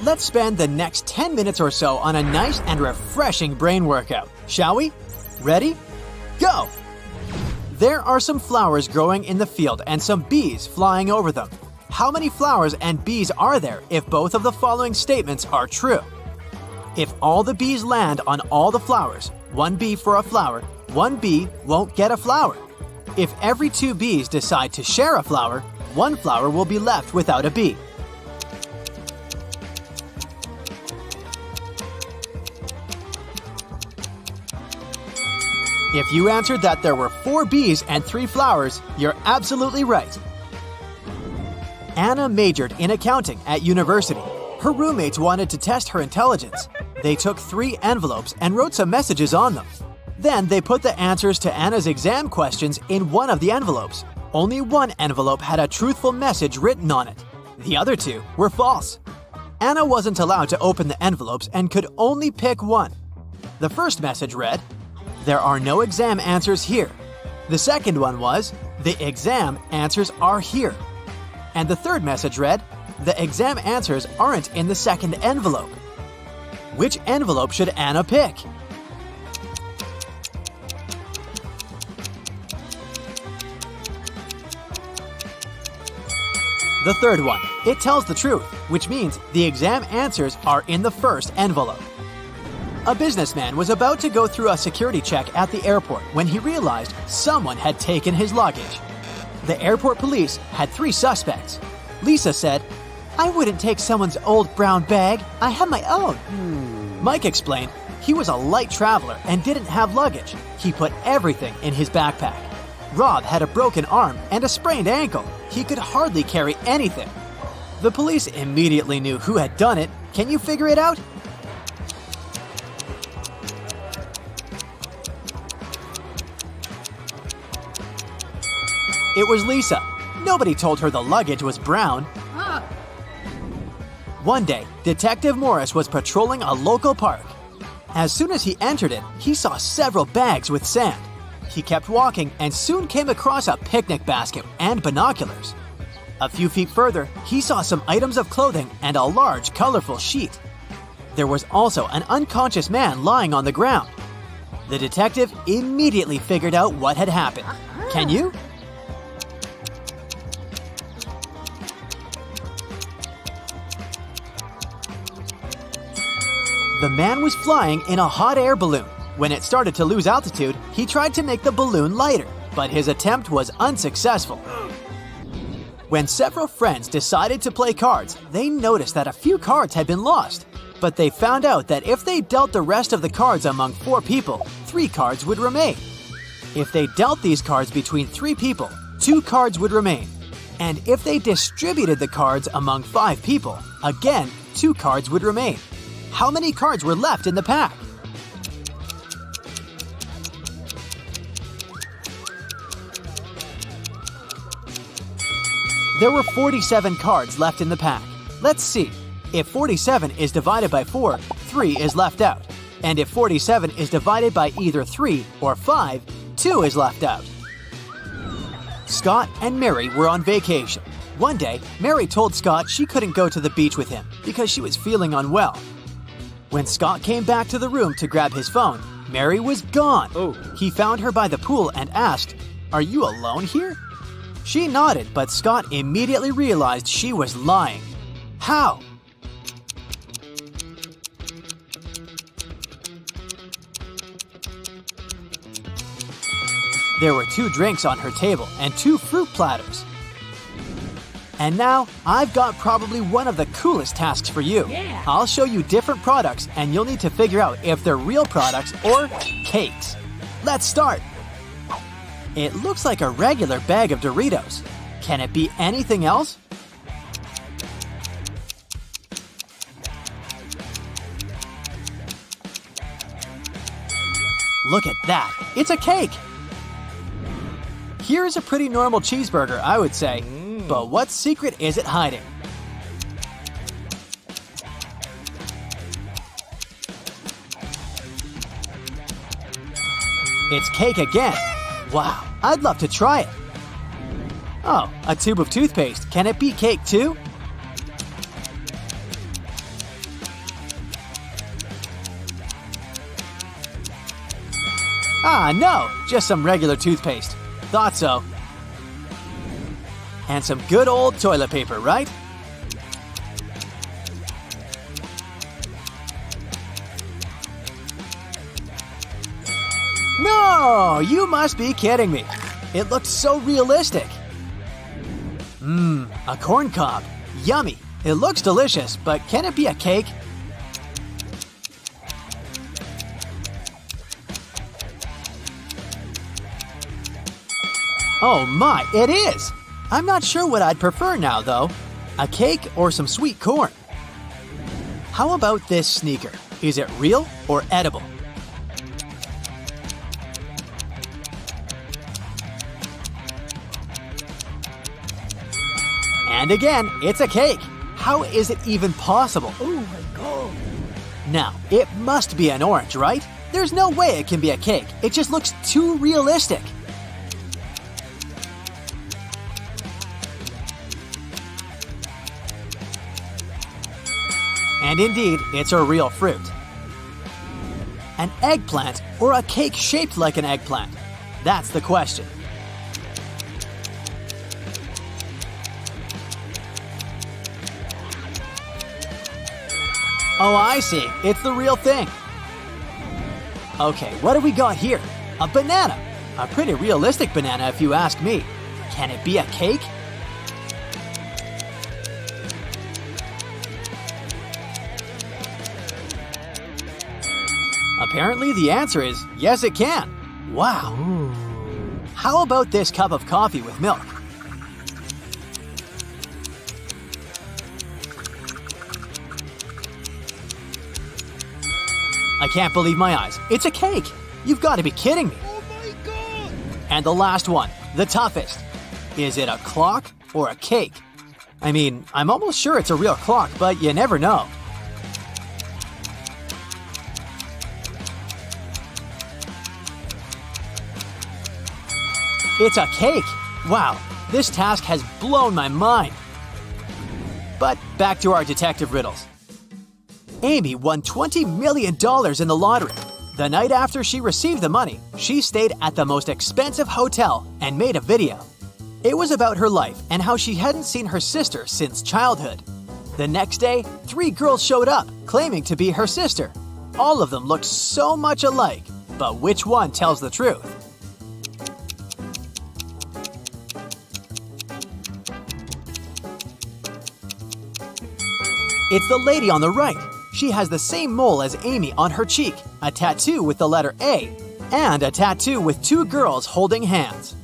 Let's spend the next 10 minutes or so on a nice and refreshing brain workout, shall we? Ready? Go! There are some flowers growing in the field and some bees flying over them. How many flowers and bees are there if both of the following statements are true? If all the bees land on all the flowers, one bee for a flower, one bee won't get a flower. If every two bees decide to share a flower, one flower will be left without a bee. If you answered that there were 4 bees and 3 flowers, you're absolutely right. Anna majored in accounting at university. Her roommates wanted to test her intelligence. They took 3 envelopes and wrote some messages on them. Then they put the answers to Anna's exam questions in one of the envelopes. Only one envelope had a truthful message written on it. The other 2 were false. Anna wasn't allowed to open the envelopes and could only pick one. The first message read, "There are no exam answers here." The second one was, "The exam answers are here." And the third message read, "The exam answers aren't in the second envelope." Which envelope should Anna pick? The third one. It tells the truth, which means the exam answers are in the first envelope. A businessman was about to go through a security check at the airport when he realized someone had taken his luggage. The airport police had 3 suspects. Lisa said, "I wouldn't take someone's old brown bag. I have my own." Mike explained he was a light traveler and didn't have luggage. He put everything in his backpack. Rob had a broken arm and a sprained ankle. He could hardly carry anything. The police immediately knew who had done it. Can you figure it out? It was Lisa. Nobody told her the luggage was brown. One day, Detective Morris was patrolling a local park. As soon as he entered it, he saw several bags with sand. He kept walking and soon came across a picnic basket and binoculars. A few feet further, he saw some items of clothing and a large, colorful sheet. There was also an unconscious man lying on the ground. The detective immediately figured out what had happened. Can you? The man was flying in a hot air balloon. When it started to lose altitude, he tried to make the balloon lighter, but his attempt was unsuccessful. When several friends decided to play cards, they noticed that a few cards had been lost. But they found out that if they dealt the rest of the cards among 4 people, 3 cards would remain. If they dealt these cards between 3 people, 2 cards would remain. And if they distributed the cards among 5 people, again, 2 cards would remain. How many cards were left in the pack? There were 47 cards left in the pack. Let's see. If 47 is divided by 4, 3 is left out. And if 47 is divided by either 3 or 5, 2 is left out. Scott and Mary were on vacation. One day, Mary told Scott she couldn't go to the beach with him because she was feeling unwell. When Scott came back to the room to grab his phone, Mary was gone. He found her by the pool and asked, "Are you alone here?" She nodded, but Scott immediately realized she was lying. How? There were 2 drinks on her table and 2 fruit platters. And now, I've got probably one of the coolest tasks for you. I'll show you different products and you'll need to figure out if they're real products or cakes. Let's start. It looks like a regular bag of Doritos. Can it be anything else? Look at that. It's a cake. Here's a pretty normal cheeseburger, I would say. But what secret is it hiding? It's cake again. Wow, I'd love to try it. Oh, a tube of toothpaste. Can it be cake too? Ah, no, just some regular toothpaste. Thought so. And some good old toilet paper, right? No, you must be kidding me. It looked so realistic. A corn cob. Yummy. It looks delicious, but can it be a cake? Oh my, it is! I'm not sure what I'd prefer now, though. A cake or some sweet corn? How about this sneaker? Is it real or edible? And again, it's a cake. How is it even possible? Oh my god. Now, it must be an orange, right? There's no way it can be a cake. It just looks too realistic. And indeed, it's a real fruit. An eggplant or a cake shaped like an eggplant? That's the question. Oh, I see. It's the real thing. Okay, what do we got here? A banana. A pretty realistic banana if you ask me. Can it be a cake? Apparently the answer is yes, it can. Wow. How about this cup of coffee with milk? I can't believe my eyes. It's a cake. You've got to be kidding me. Oh my god. And the last one, the toughest. Is it a clock or a cake? I mean, I'm almost sure it's a real clock, but you never know. It's a cake! Wow, this task has blown my mind. But back to our detective riddles. Amy won $20 million in the lottery. The night after she received the money, she stayed at the most expensive hotel and made a video. It was about her life and how she hadn't seen her sister since childhood. The next day, 3 girls showed up, claiming to be her sister. All of them looked so much alike, but which one tells the truth? It's the lady on the right. She has the same mole as Amy on her cheek, a tattoo with the letter A, and a tattoo with 2 girls holding hands.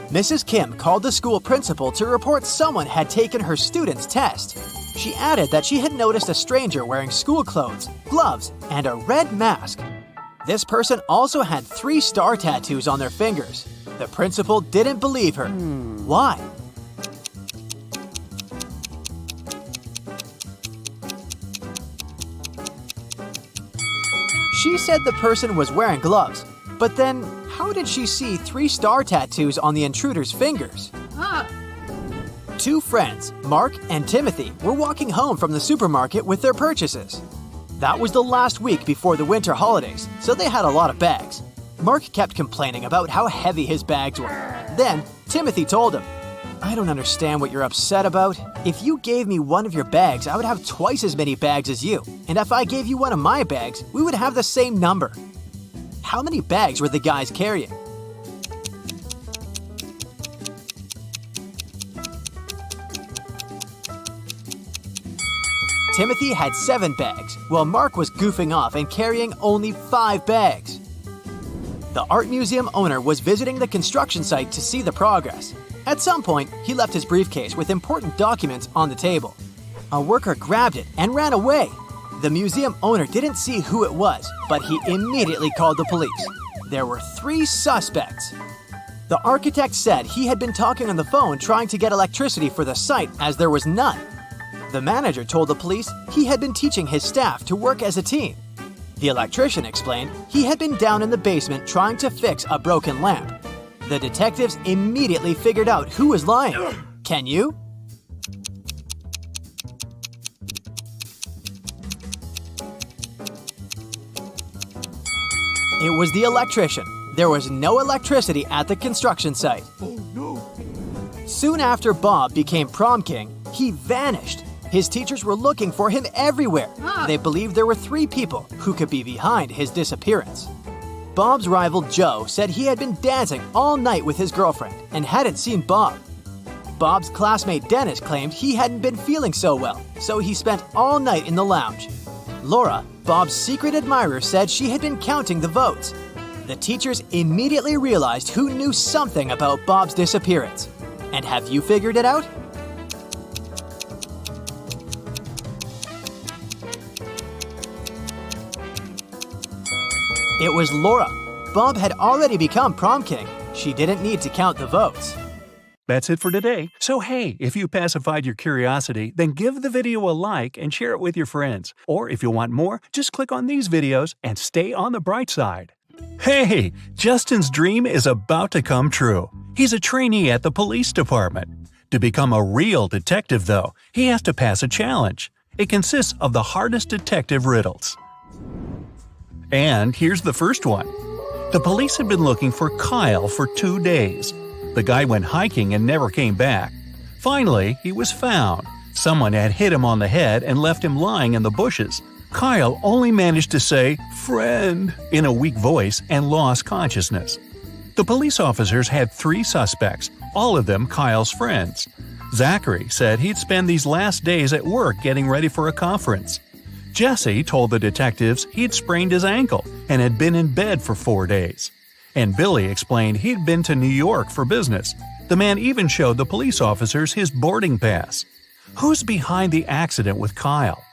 Mrs. Kim called the school principal to report someone had taken her student's test. She added that she had noticed a stranger wearing school clothes, gloves, and a red mask. This person also had 3 star tattoos on their fingers. The principal didn't believe her. Why? She said the person was wearing gloves, but then how did she see 3 star tattoos on the intruder's fingers? 2 friends, Mark and Timothy, were walking home from the supermarket with their purchases. That was the last week before the winter holidays, so they had a lot of bags. Mark kept complaining about how heavy his bags were. Then, Timothy told him, "I don't understand what you're upset about. If you gave me one of your bags, I would have twice as many bags as you. And if I gave you one of my bags, we would have the same number." How many bags were the guys carrying? Timothy had 7 bags, while Mark was goofing off and carrying only 5 bags. The art museum owner was visiting the construction site to see the progress. At some point, he left his briefcase with important documents on the table. A worker grabbed it and ran away. The museum owner didn't see who it was, but he immediately called the police. There were 3 suspects. The architect said he had been talking on the phone trying to get electricity for the site as there was none. The manager told the police he had been teaching his staff to work as a team. The electrician explained he had been down in the basement trying to fix a broken lamp. The detectives immediately figured out who was lying. Can you? It was the electrician. There was no electricity at the construction site. Oh no! Soon after Bob became prom king, he vanished. His teachers were looking for him everywhere. They believed there were 3 people who could be behind his disappearance. Bob's rival Joe said he had been dancing all night with his girlfriend and hadn't seen Bob. Bob's classmate Dennis claimed he hadn't been feeling so well, so he spent all night in the lounge. Laura, Bob's secret admirer, said she had been counting the votes. The teachers immediately realized who knew something about Bob's disappearance. And have you figured it out? It was Laura. Bob had already become prom king. She didn't need to count the votes. That's it for today. So hey, if you pacified your curiosity, then give the video a like and share it with your friends. Or if you want more, just click on these videos and stay on the bright side. Hey, Justin's dream is about to come true. He's a trainee at the police department. To become a real detective, though, he has to pass a challenge. It consists of the hardest detective riddles. And here's the first one. The police had been looking for Kyle for 2 days. The guy went hiking and never came back. Finally, he was found. Someone had hit him on the head and left him lying in the bushes. Kyle only managed to say, "Friend," in a weak voice and lost consciousness. The police officers had 3 suspects, all of them Kyle's friends. Zachary said he'd spend these last days at work getting ready for a conference. Jesse told the detectives he'd sprained his ankle and had been in bed for 4 days. And Billy explained he'd been to New York for business. The man even showed the police officers his boarding pass. Who's behind the accident with Kyle?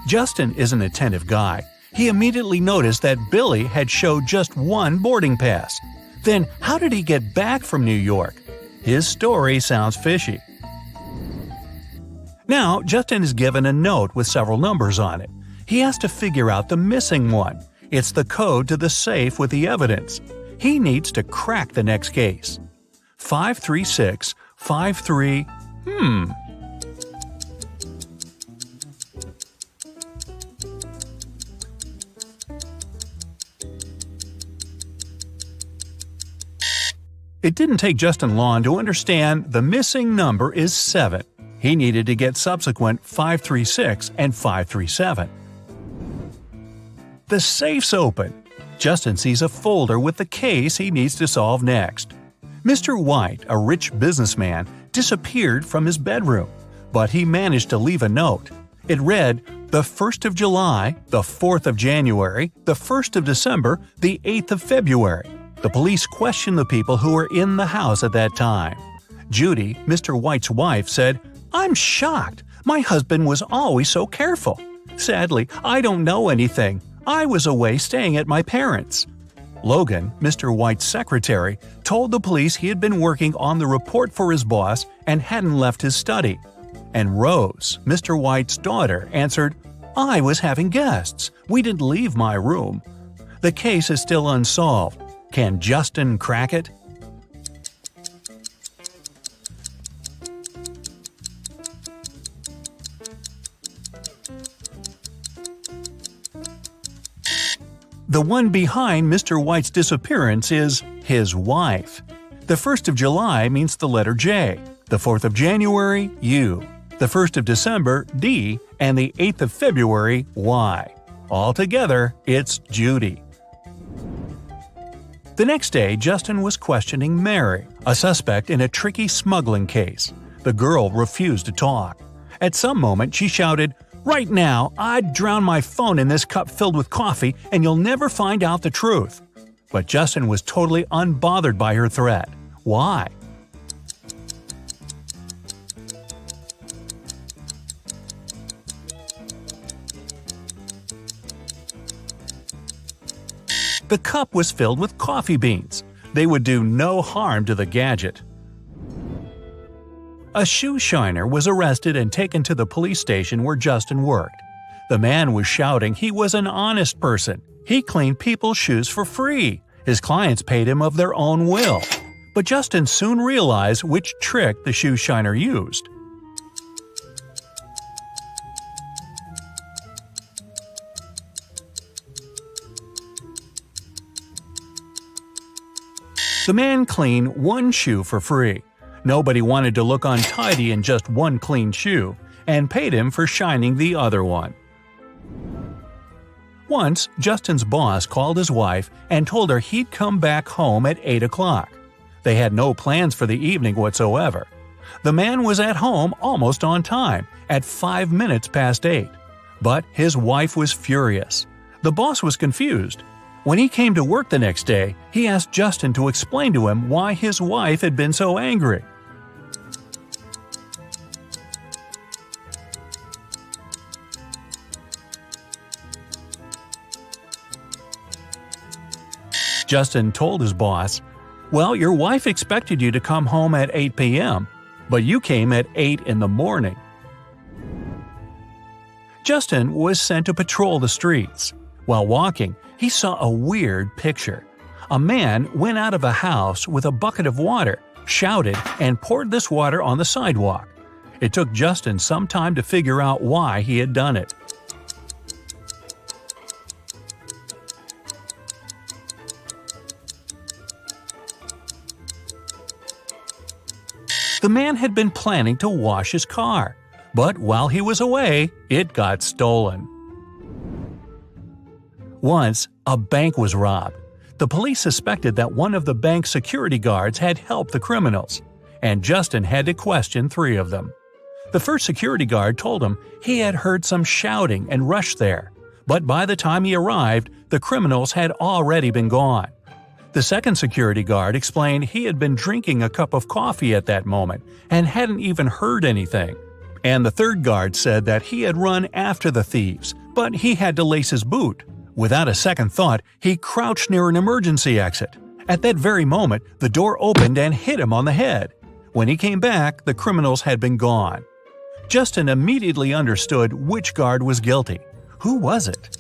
Justin is an attentive guy. He immediately noticed that Billy had showed just 1 boarding pass. Then how did he get back from New York? His story sounds fishy. Now, Justin is given a note with several numbers on it. He has to figure out the missing one. It's the code to the safe with the evidence. He needs to crack the next case. 53653. It didn't take Justin long to understand the missing number is 7. He needed to get subsequent 536 and 537. The safe's open. Justin sees a folder with the case he needs to solve next. Mr. White, a rich businessman, disappeared from his bedroom, but he managed to leave a note. It read, the 1st of July, the 4th of January, the 1st of December, the 8th of February. The police questioned the people who were in the house at that time. Judy, Mr. White's wife, said, "I'm shocked. My husband was always so careful. Sadly, I don't know anything. I was away staying at my parents'." Logan, Mr. White's secretary, told the police he had been working on the report for his boss and hadn't left his study. And Rose, Mr. White's daughter, answered, "I was having guests. We didn't leave my room." The case is still unsolved. Can Justin crack it? The one behind Mr. White's disappearance is his wife. The 1st of July means the letter J, the 4th of January, U, the 1st of December, D, and the 8th of February, Y. Altogether, it's Judy. The next day, Justin was questioning Mary, a suspect in a tricky smuggling case. The girl refused to talk. At some moment, she shouted, "Right now, I'd drown my phone in this cup filled with coffee and you'll never find out the truth." But Justin was totally unbothered by her threat. Why? The cup was filled with coffee beans. They would do no harm to the gadget. A shoe shiner was arrested and taken to the police station where Justin worked. The man was shouting he was an honest person. He cleaned people's shoes for free. His clients paid him of their own will. But Justin soon realized which trick the shoe shiner used. The man cleaned one shoe for free. Nobody wanted to look untidy in just one clean shoe, and paid him for shining the other one. Once, Justin's boss called his wife and told her he'd come back home at 8 o'clock. They had no plans for the evening whatsoever. The man was at home almost on time, at 5 minutes past 8. But his wife was furious. The boss was confused. When he came to work the next day, he asked Justin to explain to him why his wife had been so angry. Justin told his boss, "Well, your wife expected you to come home at 8 p.m., but you came at 8 in the morning." Justin was sent to patrol the streets. While walking, he saw a weird picture. A man went out of a house with a bucket of water, shouted, and poured this water on the sidewalk. It took Justin some time to figure out why he had done it. The man had been planning to wash his car, but while he was away, it got stolen. Once, a bank was robbed. The police suspected that one of the bank's security guards had helped the criminals, and Justin had to question 3 of them. The first security guard told him he had heard some shouting and rushed there, but by the time he arrived, the criminals had already been gone. The second security guard explained he had been drinking a cup of coffee at that moment and hadn't even heard anything. And the third guard said that he had run after the thieves, but he had to lace his boot. Without a second thought, he crouched near an emergency exit. At that very moment, the door opened and hit him on the head. When he came back, the criminals had been gone. Justin immediately understood which guard was guilty. Who was it?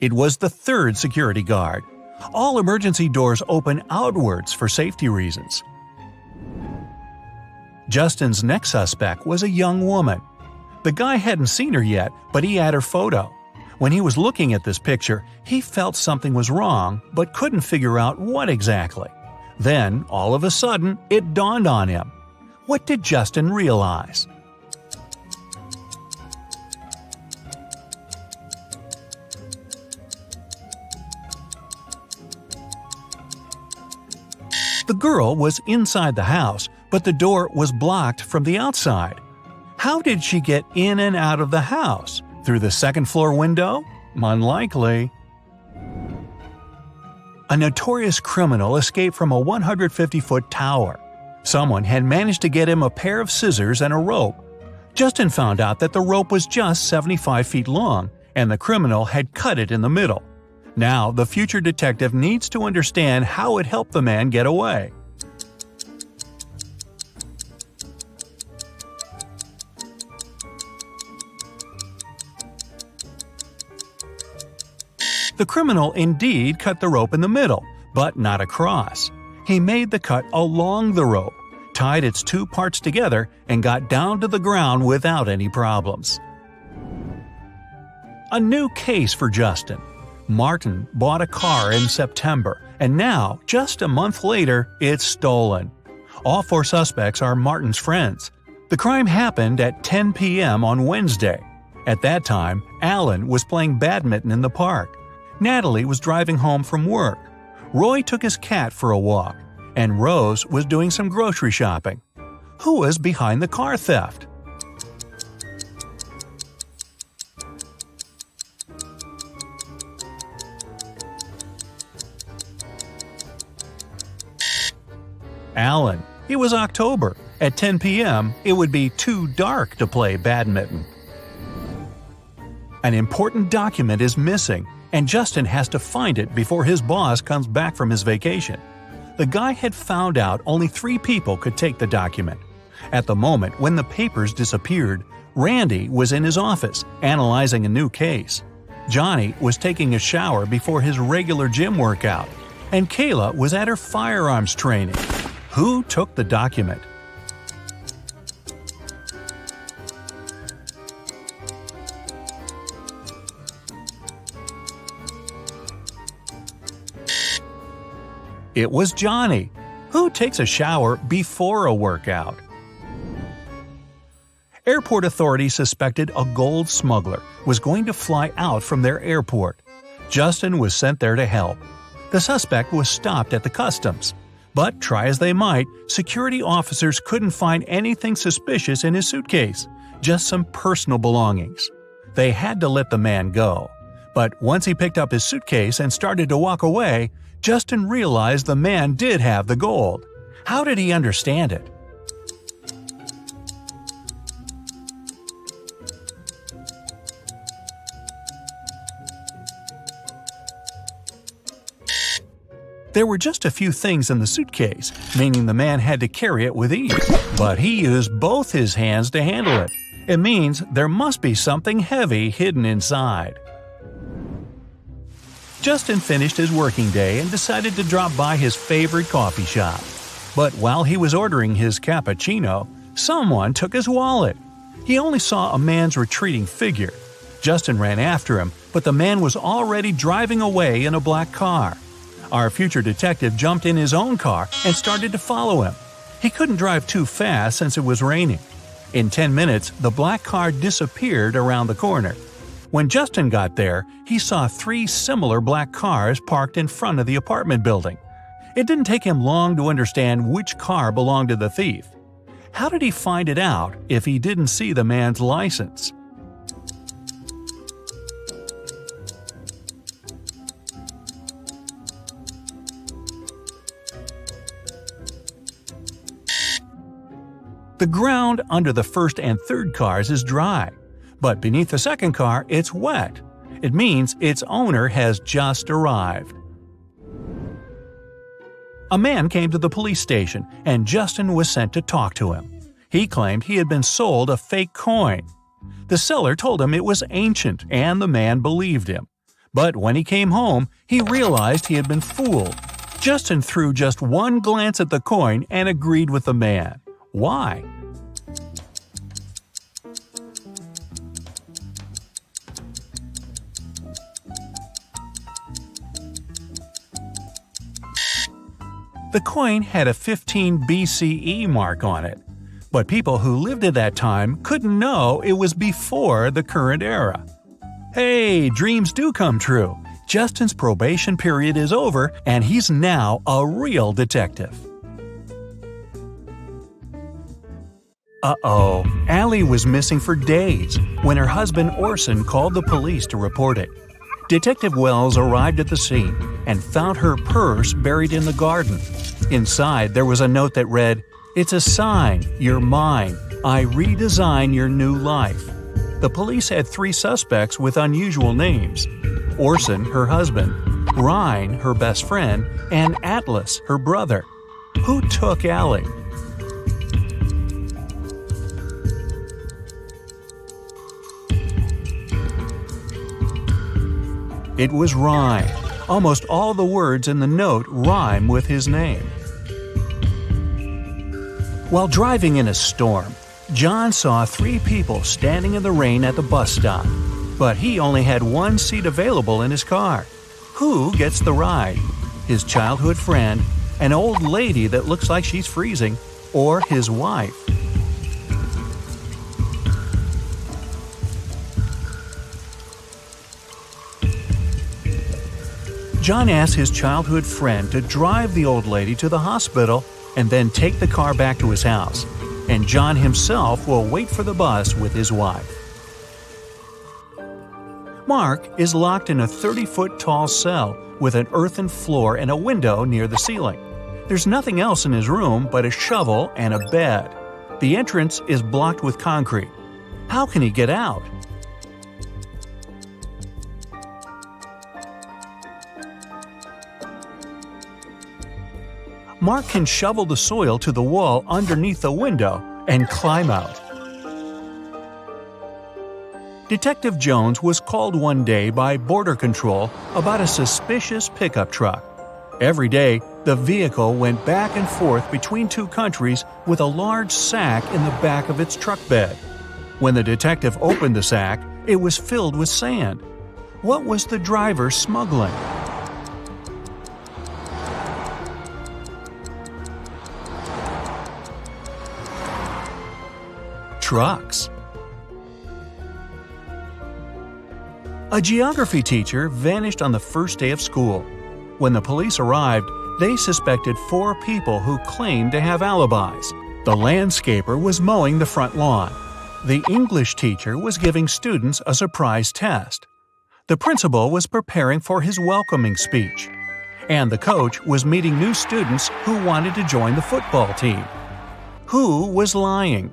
It was the third security guard. All emergency doors open outwards for safety reasons. Justin's next suspect was a young woman. The guy hadn't seen her yet, but he had her photo. When he was looking at this picture, he felt something was wrong, but couldn't figure out what exactly. Then, all of a sudden, it dawned on him. What did Justin realize? The girl was inside the house, but the door was blocked from the outside. How did she get in and out of the house? Through the second-floor window? Unlikely. A notorious criminal escaped from a 150-foot tower. Someone had managed to get him a pair of scissors and a rope. Justin found out that the rope was just 75 feet long, and the criminal had cut it in the middle. Now, the future detective needs to understand how it helped the man get away. The criminal indeed cut the rope in the middle, but not across. He made the cut along the rope, tied its 2 parts together, and got down to the ground without any problems. A new case for Justin. Martin bought a car in September, and now, just a month later, it's stolen. All 4 suspects are Martin's friends. The crime happened at 10 p.m. on Wednesday. At that time, Alan was playing badminton in the park. Natalie was driving home from work. Roy took his cat for a walk, and Rose was doing some grocery shopping. Who was behind the car theft? Alan. It was October. At 10 p.m., it would be too dark to play badminton. An important document is missing, and Justin has to find it before his boss comes back from his vacation. The guy had found out only 3 people could take the document. At the moment when the papers disappeared, Randy was in his office, analyzing a new case. Johnny was taking a shower before his regular gym workout, and Kayla was at her firearms training. Who took the document? It was Johnny. Who takes a shower before a workout? Airport authorities suspected a gold smuggler was going to fly out from their airport. Justin was sent there to help. The suspect was stopped at the customs. But try as they might, security officers couldn't find anything suspicious in his suitcase, just some personal belongings. They had to let the man go. But once he picked up his suitcase and started to walk away, Justin realized the man did have the gold. How did he understand it? There were just a few things in the suitcase, meaning the man had to carry it with ease. But he used both his hands to handle it. It means there must be something heavy hidden inside. Justin finished his working day and decided to drop by his favorite coffee shop. But while he was ordering his cappuccino, someone took his wallet. He only saw a man's retreating figure. Justin ran after him, but the man was already driving away in a black car. Our future detective jumped in his own car and started to follow him. He couldn't drive too fast since it was raining. In 10 minutes, the black car disappeared around the corner. When Justin got there, he saw 3 similar black cars parked in front of the apartment building. It didn't take him long to understand which car belonged to the thief. How did he find it out if he didn't see the man's license? The ground under the first and third cars is dry, but beneath the second car it's wet. It means its owner has just arrived. A man came to the police station and Justin was sent to talk to him. He claimed he had been sold a fake coin. The seller told him it was ancient and the man believed him. But when he came home, he realized he had been fooled. Justin threw just one glance at the coin and agreed with the man. Why? The coin had a 15 BCE mark on it, but people who lived at that time couldn't know it was before the current era. Hey, dreams do come true. Justin's probation period is over and he's now a real detective. Uh-oh, Allie was missing for days when her husband Orson called the police to report it. Detective Wells arrived at the scene and found her purse buried in the garden. Inside, there was a note that read, "It's a sign, you're mine. I redesign your new life." The police had 3 suspects with unusual names: Orson, her husband, Ryan, her best friend, and Atlas, her brother. Who took Allie? It was Ryan. Almost all the words in the note rhyme with his name. While driving in a storm, John saw 3 people standing in the rain at the bus stop, but he only had 1 seat available in his car. Who gets the ride? His childhood friend, an old lady that looks like she's freezing, or his wife? John asked his childhood friend to drive the old lady to the hospital and then take the car back to his house, and John himself will wait for the bus with his wife. Mark is locked in a 30-foot tall cell with an earthen floor and a window near the ceiling. There's nothing else in his room but a shovel and a bed. The entrance is blocked with concrete. How can he get out? Mark can shovel the soil to the wall underneath the window and climb out. Detective Jones was called one day by Border Control about a suspicious pickup truck. Every day, the vehicle went back and forth between two countries with a large sack in the back of its truck bed. When the detective opened the sack, it was filled with sand. What was the driver smuggling? Trucks. A geography teacher vanished on the first day of school. When the police arrived, they suspected 4 people who claimed to have alibis. The landscaper was mowing the front lawn. The English teacher was giving students a surprise test. The principal was preparing for his welcoming speech. And the coach was meeting new students who wanted to join the football team. Who was lying?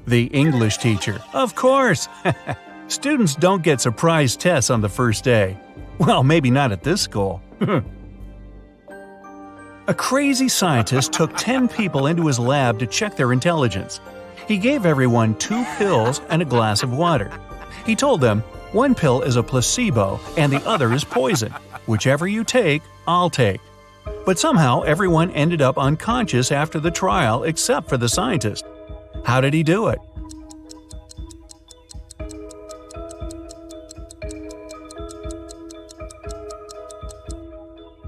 The English teacher, of course! Students don't get surprise tests on the first day. Well, maybe not at this school. A crazy scientist took 10 people into his lab to check their intelligence. He gave everyone 2 pills and a glass of water. He told them, one pill is a placebo and the other is poison. Whichever you take, I'll take. But somehow everyone ended up unconscious after the trial except for the scientist. How did he do it?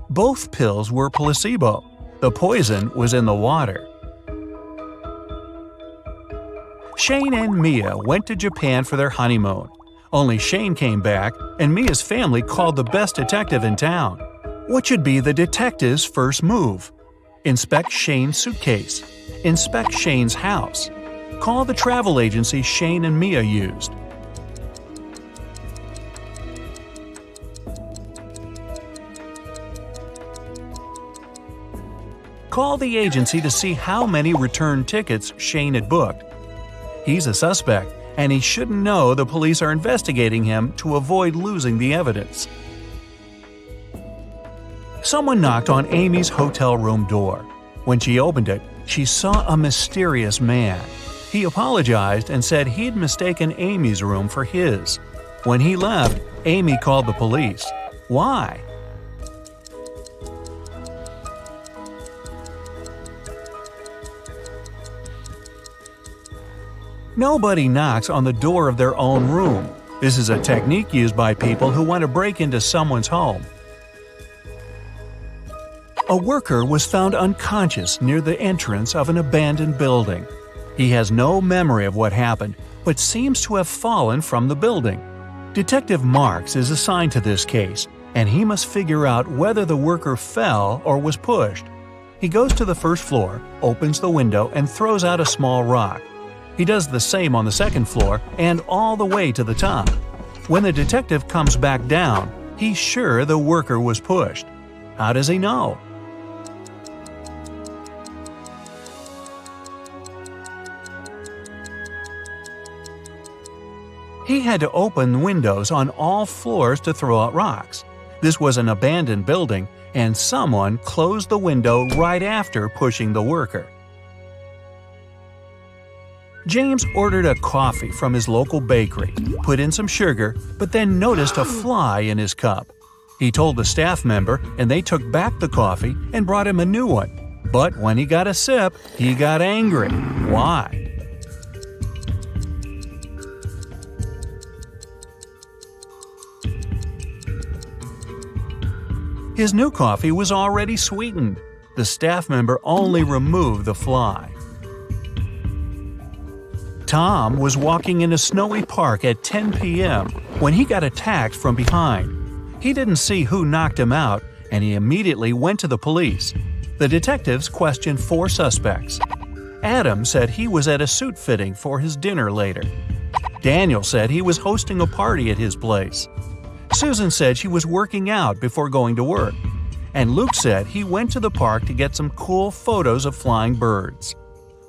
Both pills were placebo. The poison was in the water. Shane and Mia went to Japan for their honeymoon. Only Shane came back, and Mia's family called the best detective in town. What should be the detective's first move? Inspect Shane's suitcase. Inspect Shane's house. Call the travel agency Shane and Mia used. Call the agency to see how many return tickets Shane had booked. He's a suspect, and he shouldn't know the police are investigating him to avoid losing the evidence. Someone knocked on Amy's hotel room door. When she opened it, she saw a mysterious man. He apologized and said he'd mistaken Amy's room for his. When he left, Amy called the police. Why? Nobody knocks on the door of their own room. This is a technique used by people who want to break into someone's home. A worker was found unconscious near the entrance of an abandoned building. He has no memory of what happened, but seems to have fallen from the building. Detective Marks is assigned to this case, and he must figure out whether the worker fell or was pushed. He goes to the first floor, opens the window, and throws out a small rock. He does the same on the second floor and all the way to the top. When the detective comes back down, he's sure the worker was pushed. How does he know? He had to open windows on all floors to throw out rocks. This was an abandoned building, and someone closed the window right after pushing the worker. James ordered a coffee from his local bakery, put in some sugar, but then noticed a fly in his cup. He told the staff member, and they took back the coffee and brought him a new one. But when he got a sip, he got angry. Why? His new coffee was already sweetened. The staff member only removed the fly. Tom was walking in a snowy park at 10 p.m. when he got attacked from behind. He didn't see who knocked him out, and he immediately went to the police. The detectives questioned 4 suspects. Adam said he was at a suit fitting for his dinner later. Daniel said he was hosting a party at his place. Susan said she was working out before going to work. And Luke said he went to the park to get some cool photos of flying birds.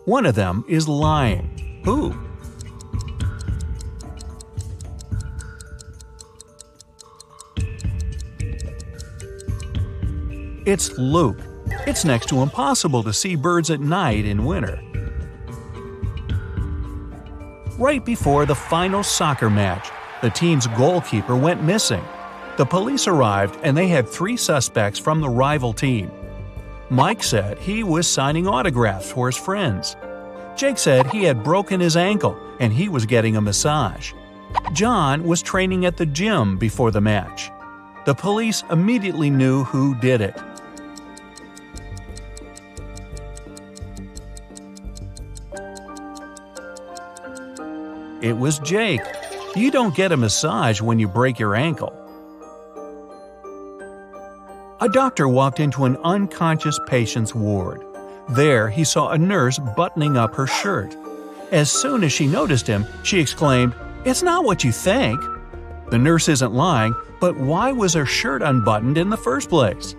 One of them is lying. Who? It's Luke. It's next to impossible to see birds at night in winter. Right before the final soccer match, the team's goalkeeper went missing. The police arrived and they had 3 suspects from the rival team. Mike said he was signing autographs for his friends. Jake said he had broken his ankle and he was getting a massage. John was training at the gym before the match. The police immediately knew who did it. It was Jake. You don't get a massage when you break your ankle. A doctor walked into an unconscious patient's ward. There, he saw a nurse buttoning up her shirt. As soon as she noticed him, she exclaimed, "It's not what you think." The nurse isn't lying, but why was her shirt unbuttoned in the first place?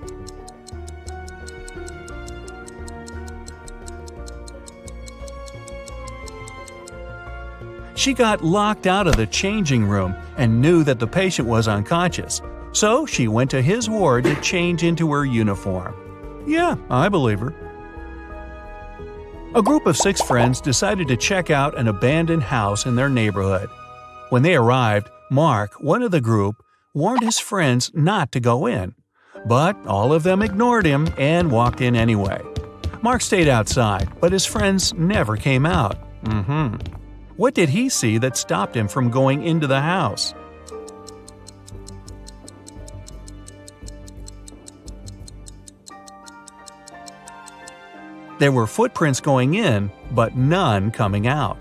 She got locked out of the changing room and knew that the patient was unconscious, so she went to his ward to change into her uniform. Yeah, I believe her. A group of 6 friends decided to check out an abandoned house in their neighborhood. When they arrived, Mark, one of the group, warned his friends not to go in. But all of them ignored him and walked in anyway. Mark stayed outside, but his friends never came out. What did he see that stopped him from going into the house? There were footprints going in, but none coming out.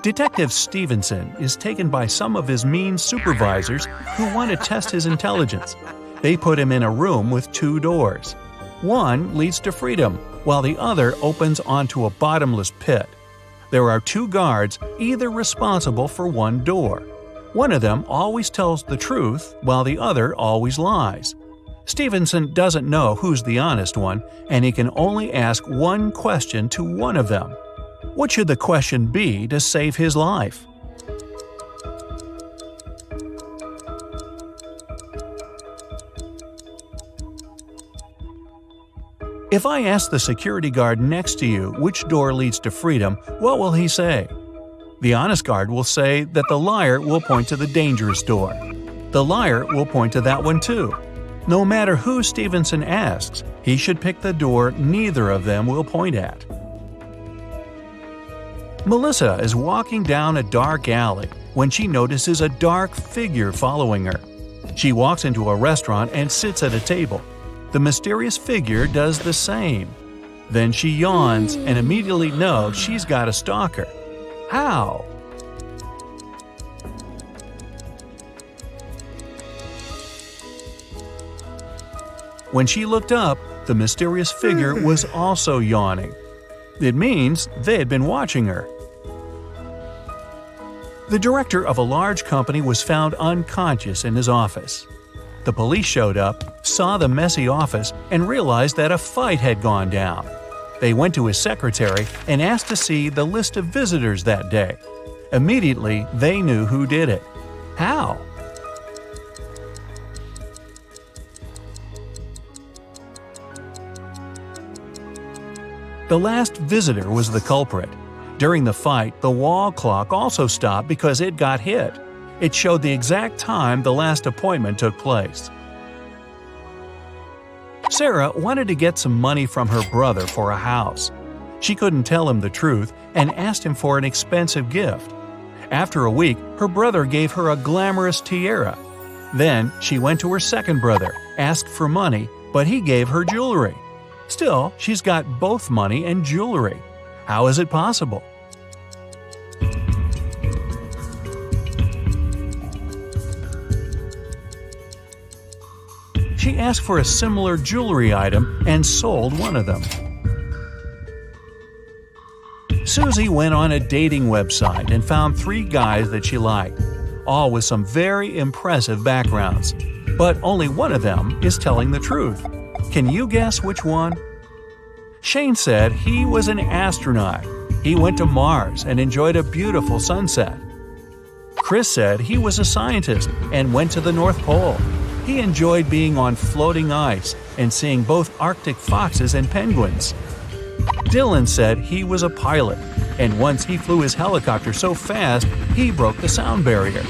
Detective Stevenson is taken by some of his mean supervisors who want to test his intelligence. They put him in a room with 2 doors. One leads to freedom, while the other opens onto a bottomless pit. There are 2 guards, either responsible for one door. One of them always tells the truth, while the other always lies. Stevenson doesn't know who's the honest one, and he can only ask one question to one of them. What should the question be to save his life? If I ask the security guard next to you which door leads to freedom, what will he say? The honest guard will say that the liar will point to the dangerous door. The liar will point to that one too. No matter who Stevenson asks, he should pick the door neither of them will point at. Melissa is walking down a dark alley when she notices a dark figure following her. She walks into a restaurant and sits at a table. The mysterious figure does the same. Then she yawns and immediately knows she's got a stalker. How? When she looked up, the mysterious figure was also yawning. It means they had been watching her. The director of a large company was found unconscious in his office. The police showed up, saw the messy office, and realized that a fight had gone down. They went to his secretary and asked to see the list of visitors that day. Immediately, they knew who did it. How? The last visitor was the culprit. During the fight, the wall clock also stopped because it got hit. It showed the exact time the last appointment took place. Sarah wanted to get some money from her brother for a house. She couldn't tell him the truth and asked him for an expensive gift. After a week, her brother gave her a glamorous tiara. Then she went to her second brother, asked for money, but he gave her jewelry. Still, she's got both money and jewelry. How is it possible? She asked for a similar jewelry item and sold one of them. Susie went on a dating website and found 3 guys that she liked, all with some very impressive backgrounds. But only one of them is telling the truth. Can you guess which one? Shane said he was an astronaut. He went to Mars and enjoyed a beautiful sunset. Chris said he was a scientist and went to the North Pole. He enjoyed being on floating ice and seeing both Arctic foxes and penguins. Dylan said he was a pilot, and once he flew his helicopter so fast he broke the sound barrier.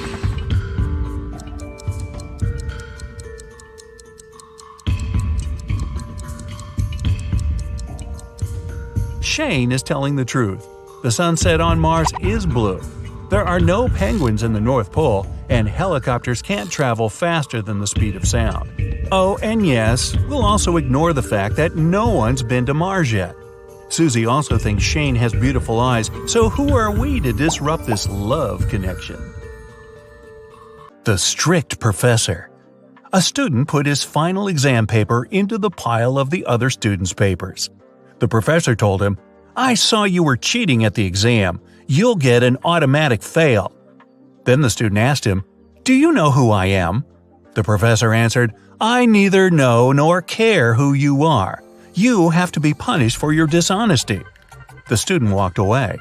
Shane is telling the truth. The sunset on Mars is blue. There are no penguins in the North Pole, and helicopters can't travel faster than the speed of sound. Oh, and yes, we'll also ignore the fact that no one's been to Mars yet. Susie also thinks Shane has beautiful eyes, so who are we to disrupt this love connection? The strict professor. A student put his final exam paper into the pile of the other students' papers. The professor told him, "I saw you were cheating at the exam. You'll get an automatic fail." Then the student asked him, "Do you know who I am?" The professor answered, "I neither know nor care who you are. You have to be punished for your dishonesty." The student walked away.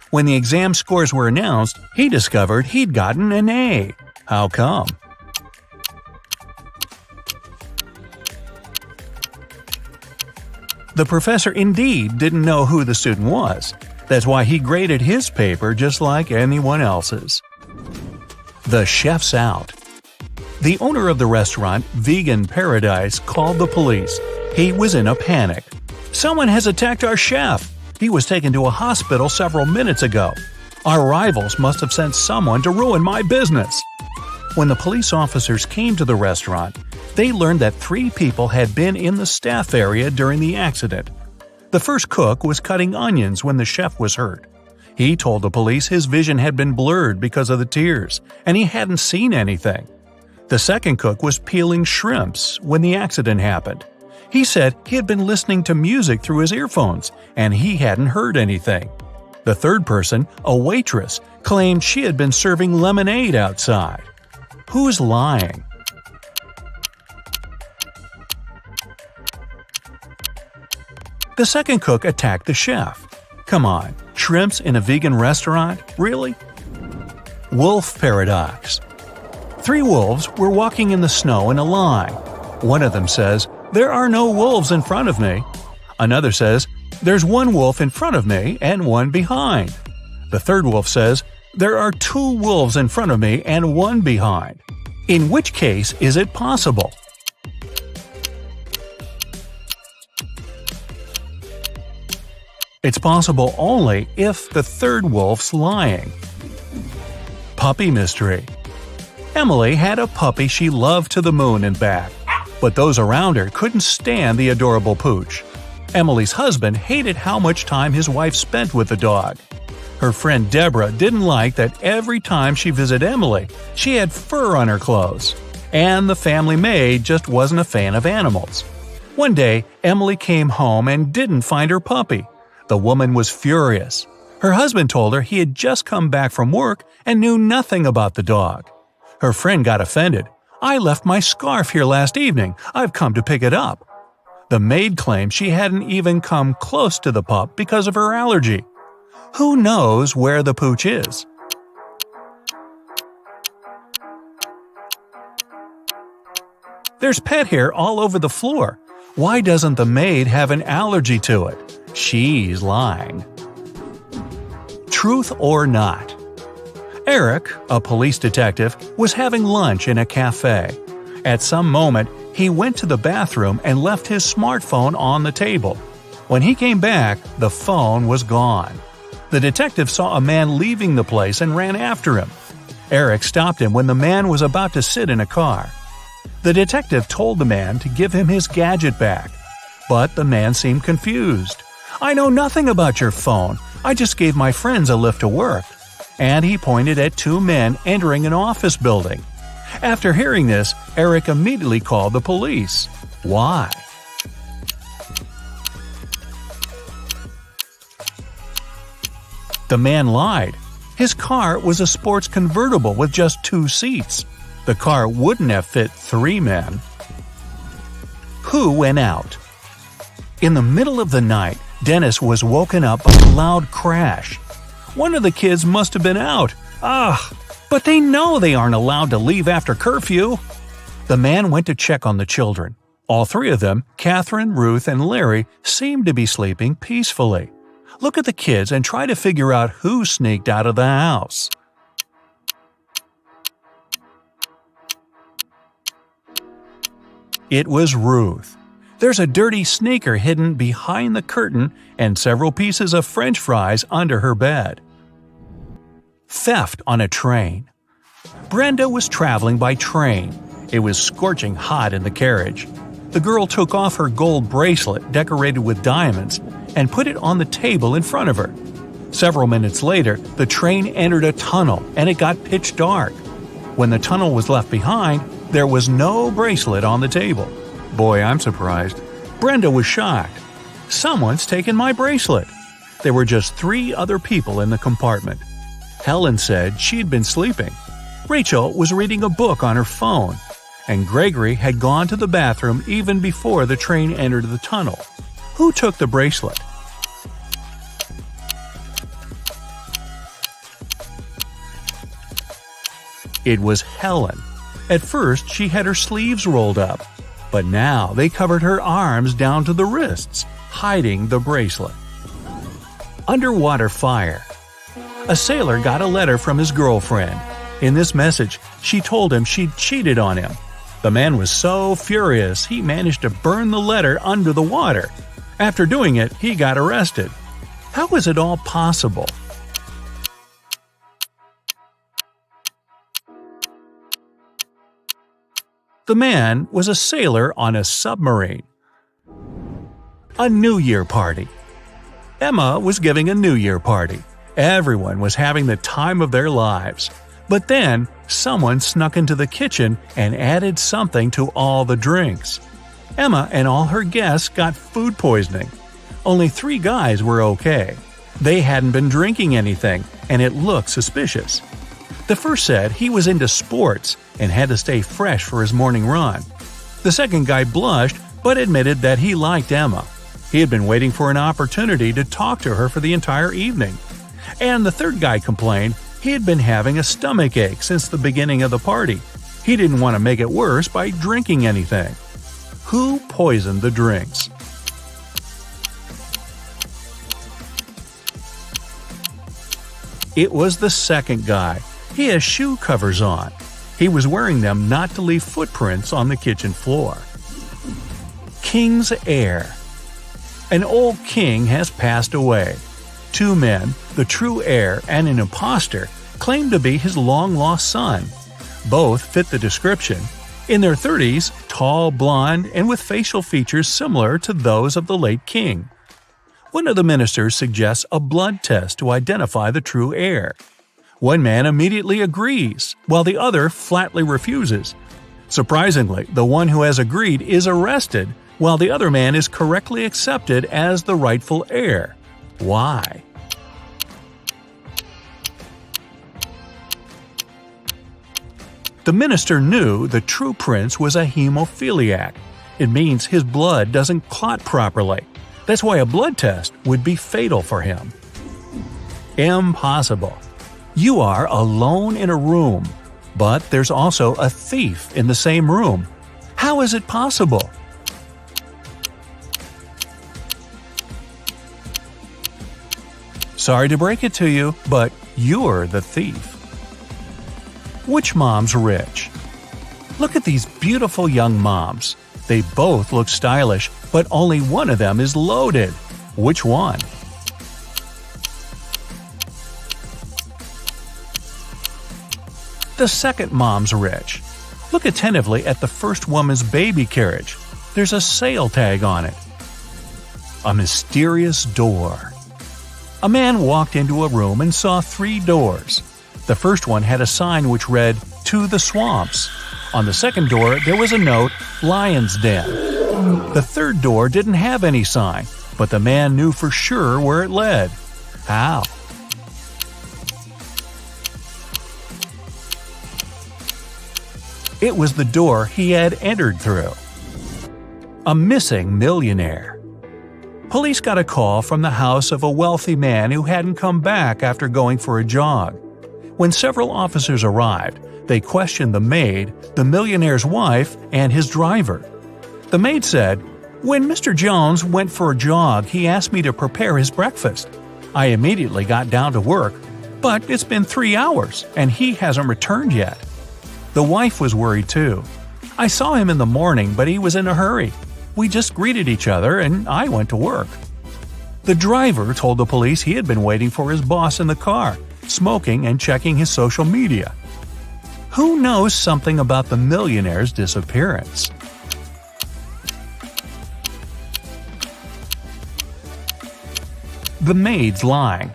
When the exam scores were announced, he discovered he'd gotten an A. How come? The professor indeed didn't know who the student was. That's why he graded his paper just like anyone else's. The chef's out. The owner of the restaurant, Vegan Paradise, called the police. He was in a panic. "Someone has attacked our chef. He was taken to a hospital several minutes ago. Our rivals must have sent someone to ruin my business." When the police officers came to the restaurant, they learned that 3 people had been in the staff area during the accident. The first cook was cutting onions when the chef was hurt. He told the police his vision had been blurred because of the tears, and he hadn't seen anything. The second cook was peeling shrimps when the accident happened. He said he had been listening to music through his earphones, and he hadn't heard anything. The third person, a waitress, claimed she had been serving lemonade outside. Who's lying? The second cook attacked the chef. Come on, shrimps in a vegan restaurant? Really? Wolf paradox. 3 wolves were walking in the snow in a line. One of them says, "There are no wolves in front of me." Another says, "There's 1 wolf in front of me and 1 behind." The third wolf says, "There are 2 wolves in front of me and 1 behind." In which case is it possible? It's possible only if the third wolf's lying. Puppy mystery. Emily had a puppy she loved to the moon and back, but those around her couldn't stand the adorable pooch. Emily's husband hated how much time his wife spent with the dog. Her friend Deborah didn't like that every time she visited Emily, she had fur on her clothes. And the family maid just wasn't a fan of animals. One day, Emily came home and didn't find her puppy. The woman was furious. Her husband told her he had just come back from work and knew nothing about the dog. Her friend got offended. "I left my scarf here last evening. I've come to pick it up." The maid claimed she hadn't even come close to the pup because of her allergy. Who knows where the pooch is? There's pet hair all over the floor. Why doesn't the maid have an allergy to it? She's lying. Truth or not? Eric, a police detective, was having lunch in a cafe. At some moment, he went to the bathroom and left his smartphone on the table. When he came back, the phone was gone. The detective saw a man leaving the place and ran after him. Eric stopped him when the man was about to sit in a car. The detective told the man to give him his gadget back, but the man seemed confused. "I know nothing about your phone. I just gave my friends a lift to work." And he pointed at 2 men entering an office building. After hearing this, Eric immediately called the police. Why? The man lied. His car was a sports convertible with just 2 seats. The car wouldn't have fit 3 men. Who went out? In the middle of the night, Dennis was woken up by a loud crash. One of the kids must have been out. But they know they aren't allowed to leave after curfew. The man went to check on the children. All three of them, Catherine, Ruth, and Larry, seemed to be sleeping peacefully. Look at the kids and try to figure out who sneaked out of the house. It was Ruth. There's a dirty sneaker hidden behind the curtain and several pieces of French fries under her bed. Theft on a train. Brenda was traveling by train. It was scorching hot in the carriage. The girl took off her gold bracelet decorated with diamonds and put it on the table in front of her. Several minutes later, the train entered a tunnel and it got pitch dark. When the tunnel was left behind, there was no bracelet on the table. Boy, I'm surprised. Brenda was shocked. Someone's taken my bracelet. There were just 3 other people in the compartment. Helen said she'd been sleeping. Rachel was reading a book on her phone. And Gregory had gone to the bathroom even before the train entered the tunnel. Who took the bracelet? It was Helen. At first, she had her sleeves rolled up, but now they covered her arms down to the wrists, hiding the bracelet. Underwater fire. A sailor got a letter from his girlfriend. In this message, she told him she'd cheated on him. The man was so furious he managed to burn the letter under the water. After doing it, he got arrested. How was it all possible? The man was a sailor on a submarine. A New Year party. Emma was giving a New Year party. Everyone was having the time of their lives. But then, someone snuck into the kitchen and added something to all the drinks. Emma and all her guests got food poisoning. Only 3 guys were okay. They hadn't been drinking anything, and it looked suspicious. The first said he was into sports and had to stay fresh for his morning run. The second guy blushed but admitted that he liked Emma. He had been waiting for an opportunity to talk to her for the entire evening. And the third guy complained he had been having a stomach ache since the beginning of the party. He didn't want to make it worse by drinking anything. Who poisoned the drinks? It was the second guy. He has shoe covers on. He was wearing them not to leave footprints on the kitchen floor. King's heir. An old king has passed away. 2 men, the true heir and an impostor, claimed to be his long-lost son. Both fit the description. In their 30s, tall, blonde, and with facial features similar to those of the late king. One of the ministers suggests a blood test to identify the true heir. One man immediately agrees, while the other flatly refuses. Surprisingly, the one who has agreed is arrested, while the other man is correctly accepted as the rightful heir. Why? The minister knew the true prince was a hemophiliac. It means his blood doesn't clot properly. That's why a blood test would be fatal for him. Impossible. You are alone in a room, but there's also a thief in the same room. How is it possible? Sorry to break it to you, but you're the thief. Which mom's rich? Look at these beautiful young moms. They both look stylish, but only one of them is loaded. Which one? The second mom's rich. Look attentively at the first woman's baby carriage. There's a sale tag on it. A mysterious door. A man walked into a room and saw 3 doors. The first one had a sign which read, "To the Swamps." On the second door, there was a note, "Lion's Den." The third door didn't have any sign, but the man knew for sure where it led. How? It was the door he had entered through. A missing millionaire. Police got a call from the house of a wealthy man who hadn't come back after going for a jog. When several officers arrived, They questioned the maid, the millionaire's wife, and his driver. The maid said, "When Mr. Jones went for a jog, he asked me to prepare his breakfast. I immediately got down to work, but it's been 3 hours, and he hasn't returned yet." The wife was worried too. "I saw him in the morning, but he was in a hurry. We just greeted each other, and I went to work." The driver told the police he had been waiting for his boss in the car, smoking and checking his social media. Who knows something about the millionaire's disappearance? The maid's lying.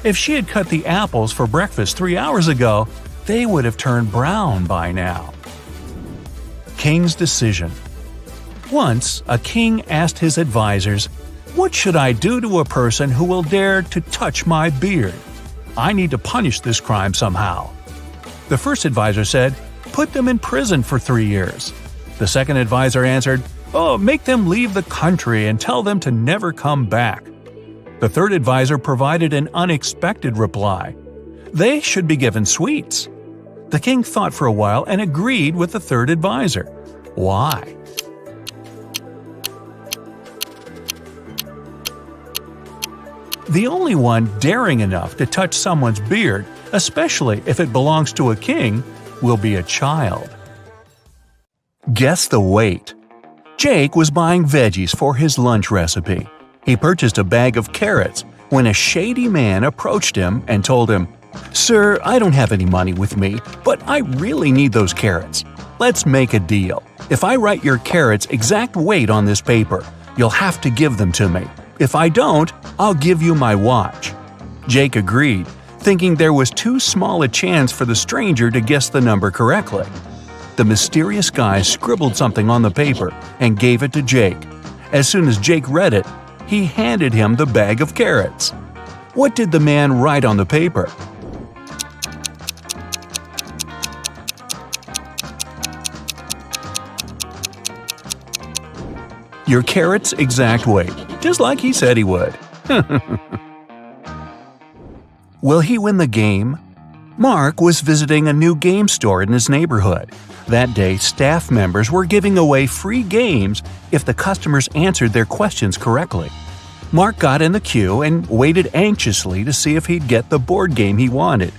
If she had cut the apples for breakfast 3 hours ago, they would have turned brown by now. King's decision. Once, a king asked his advisors, "What should I do to a person who will dare to touch my beard? I need to punish this crime somehow." The first advisor said, "Put them in prison for 3 years." The second advisor answered, "Oh, make them leave the country and tell them to never come back." The third advisor provided an unexpected reply. They should be given sweets. The king thought for a while and agreed with the third advisor. Why? The only one daring enough to touch someone's beard, especially if it belongs to a king, will be a child. Guess the weight. Jake was buying veggies for his lunch recipe. He purchased a bag of carrots when a shady man approached him and told him, "Sir, I don't have any money with me, but I really need those carrots. Let's make a deal. If I write your carrots' exact weight on this paper, you'll have to give them to me. If I don't, I'll give you my watch." Jake agreed, thinking there was too small a chance for the stranger to guess the number correctly. The mysterious guy scribbled something on the paper and gave it to Jake. As soon as Jake read it, he handed him the bag of carrots. What did the man write on the paper? Your carrot's exact weight, just like he said he would. Will he win the game? Mark was visiting a new game store in his neighborhood. That day, staff members were giving away free games if the customers answered their questions correctly. Mark got in the queue and waited anxiously to see if he'd get the board game he wanted.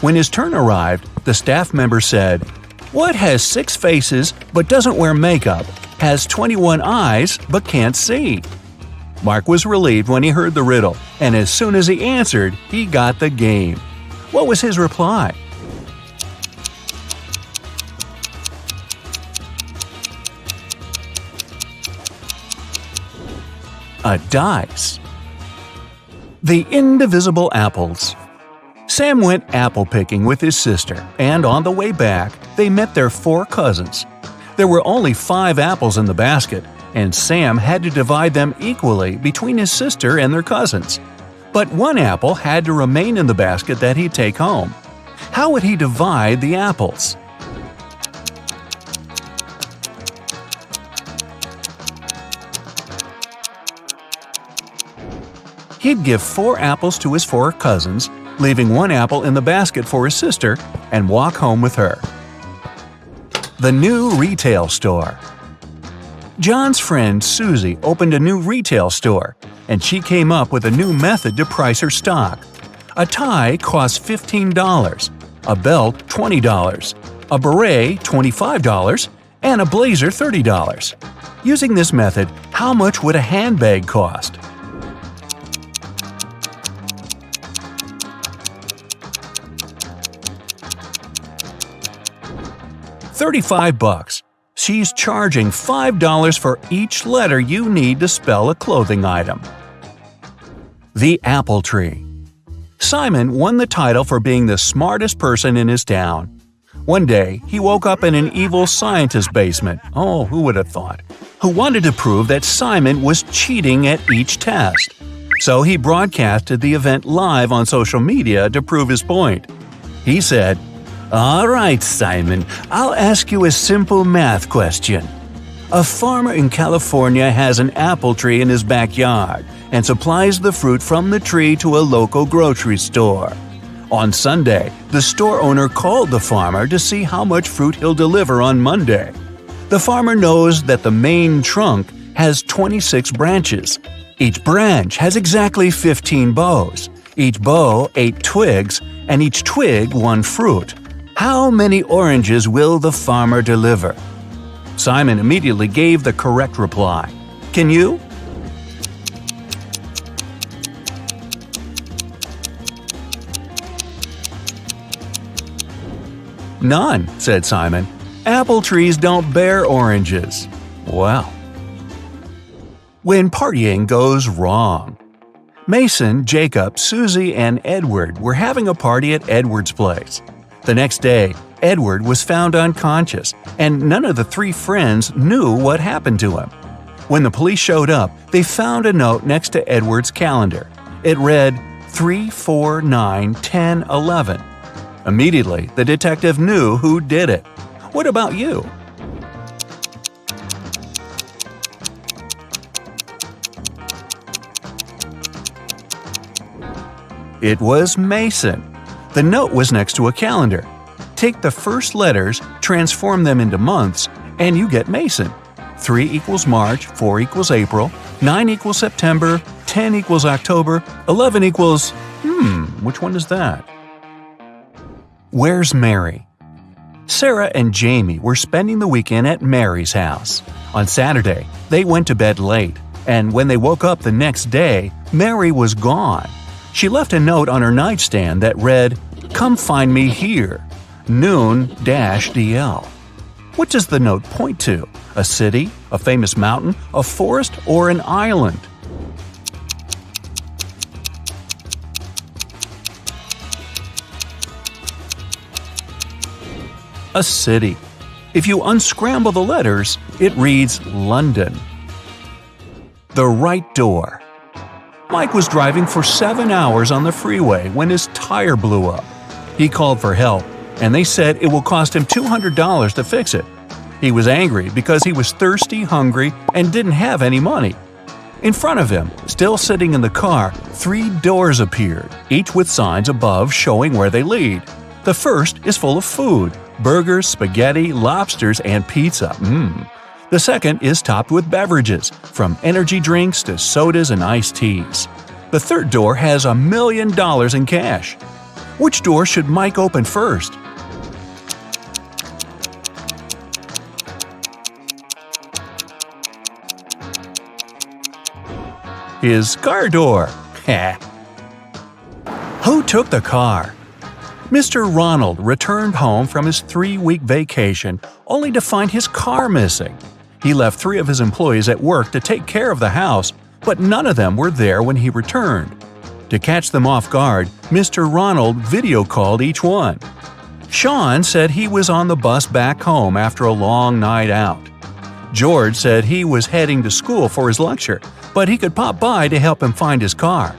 When his turn arrived, the staff member said, "What has 6 faces but doesn't wear makeup, has 21 eyes but can't see?" Mark was relieved when he heard the riddle, and as soon as he answered, he got the game. What was his reply? A dice. The indivisible apples. Sam went apple picking with his sister, and on the way back, they met their 4 cousins. There were only 5 apples in the basket, and Sam had to divide them equally between his sister and their cousins. But 1 apple had to remain in the basket that he'd take home. How would he divide the apples? He'd give 4 apples to his 4 cousins, leaving 1 apple in the basket for his sister, and walk home with her. The new retail store. John's friend Susie opened a new retail store, and she came up with a new method to price her stock. A tie cost $15, a belt $20, a beret $25, and a blazer $30. Using this method, how much would a handbag cost? $35. She's charging $5 for each letter you need to spell a clothing item. The apple tree. Simon won the title for being the smartest person in his town. One day, he woke up in an evil scientist's basement. Oh, who would have thought? Who wanted to prove that Simon was cheating at each test. So he broadcasted the event live on social media to prove his point. He said, "All right, Simon, I'll ask you a simple math question. A farmer in California has an apple tree in his backyard and supplies the fruit from the tree to a local grocery store. On Sunday, the store owner called the farmer to see how much fruit he'll deliver on Monday. The farmer knows that the main trunk has 26 branches. Each branch has exactly 15 boughs. Each bough 8 twigs, and each twig 1 fruit. How many oranges will the farmer deliver? Simon immediately gave the correct reply. Can you? None, said Simon. Apple trees don't bear oranges. Well. When partying goes wrong. Mason, Jacob, Susie, and Edward were having a party at Edward's place. The next day, Edward was found unconscious, and none of the 3 friends knew what happened to him. When the police showed up, they found a note next to Edward's calendar. It read 3, 4, 9, 10, 11. Immediately, the detective knew who did it. What about you? It was Mason. The note was next to a calendar. Take the first letters, transform them into months, and you get Mason. 3 equals March, 4 equals April, 9 equals September, 10 equals October, 11 equals… which one is that? Where's Mary? Sarah and Jamie were spending the weekend at Mary's house. On Saturday, they went to bed late, and when they woke up the next day, Mary was gone. She left a note on her nightstand that read, "Come find me here, noon-DL." What does the note point to? A city, a famous mountain, a forest, or an island? A city. If you unscramble the letters, it reads London. The right door. Mike was driving for 7 hours on the freeway when his tire blew up. He called for help, and they said it will cost him $200 to fix it. He was angry because he was thirsty, hungry, and didn't have any money. In front of him, still sitting in the car, 3 doors appeared, each with signs above showing where they lead. The first is full of food: burgers, spaghetti, lobsters, and pizza. The second is topped with beverages, from energy drinks to sodas and iced teas. The third door has $1 million in cash. Which door should Mike open first? His car door. Who took the car? Mr. Ronald returned home from his 3-week vacation only to find his car missing. He left 3 of his employees at work to take care of the house, but none of them were there when he returned. To catch them off guard, Mr. Ronald video called each one. Sean said he was on the bus back home after a long night out. George said he was heading to school for his lecture, but he could pop by to help him find his car.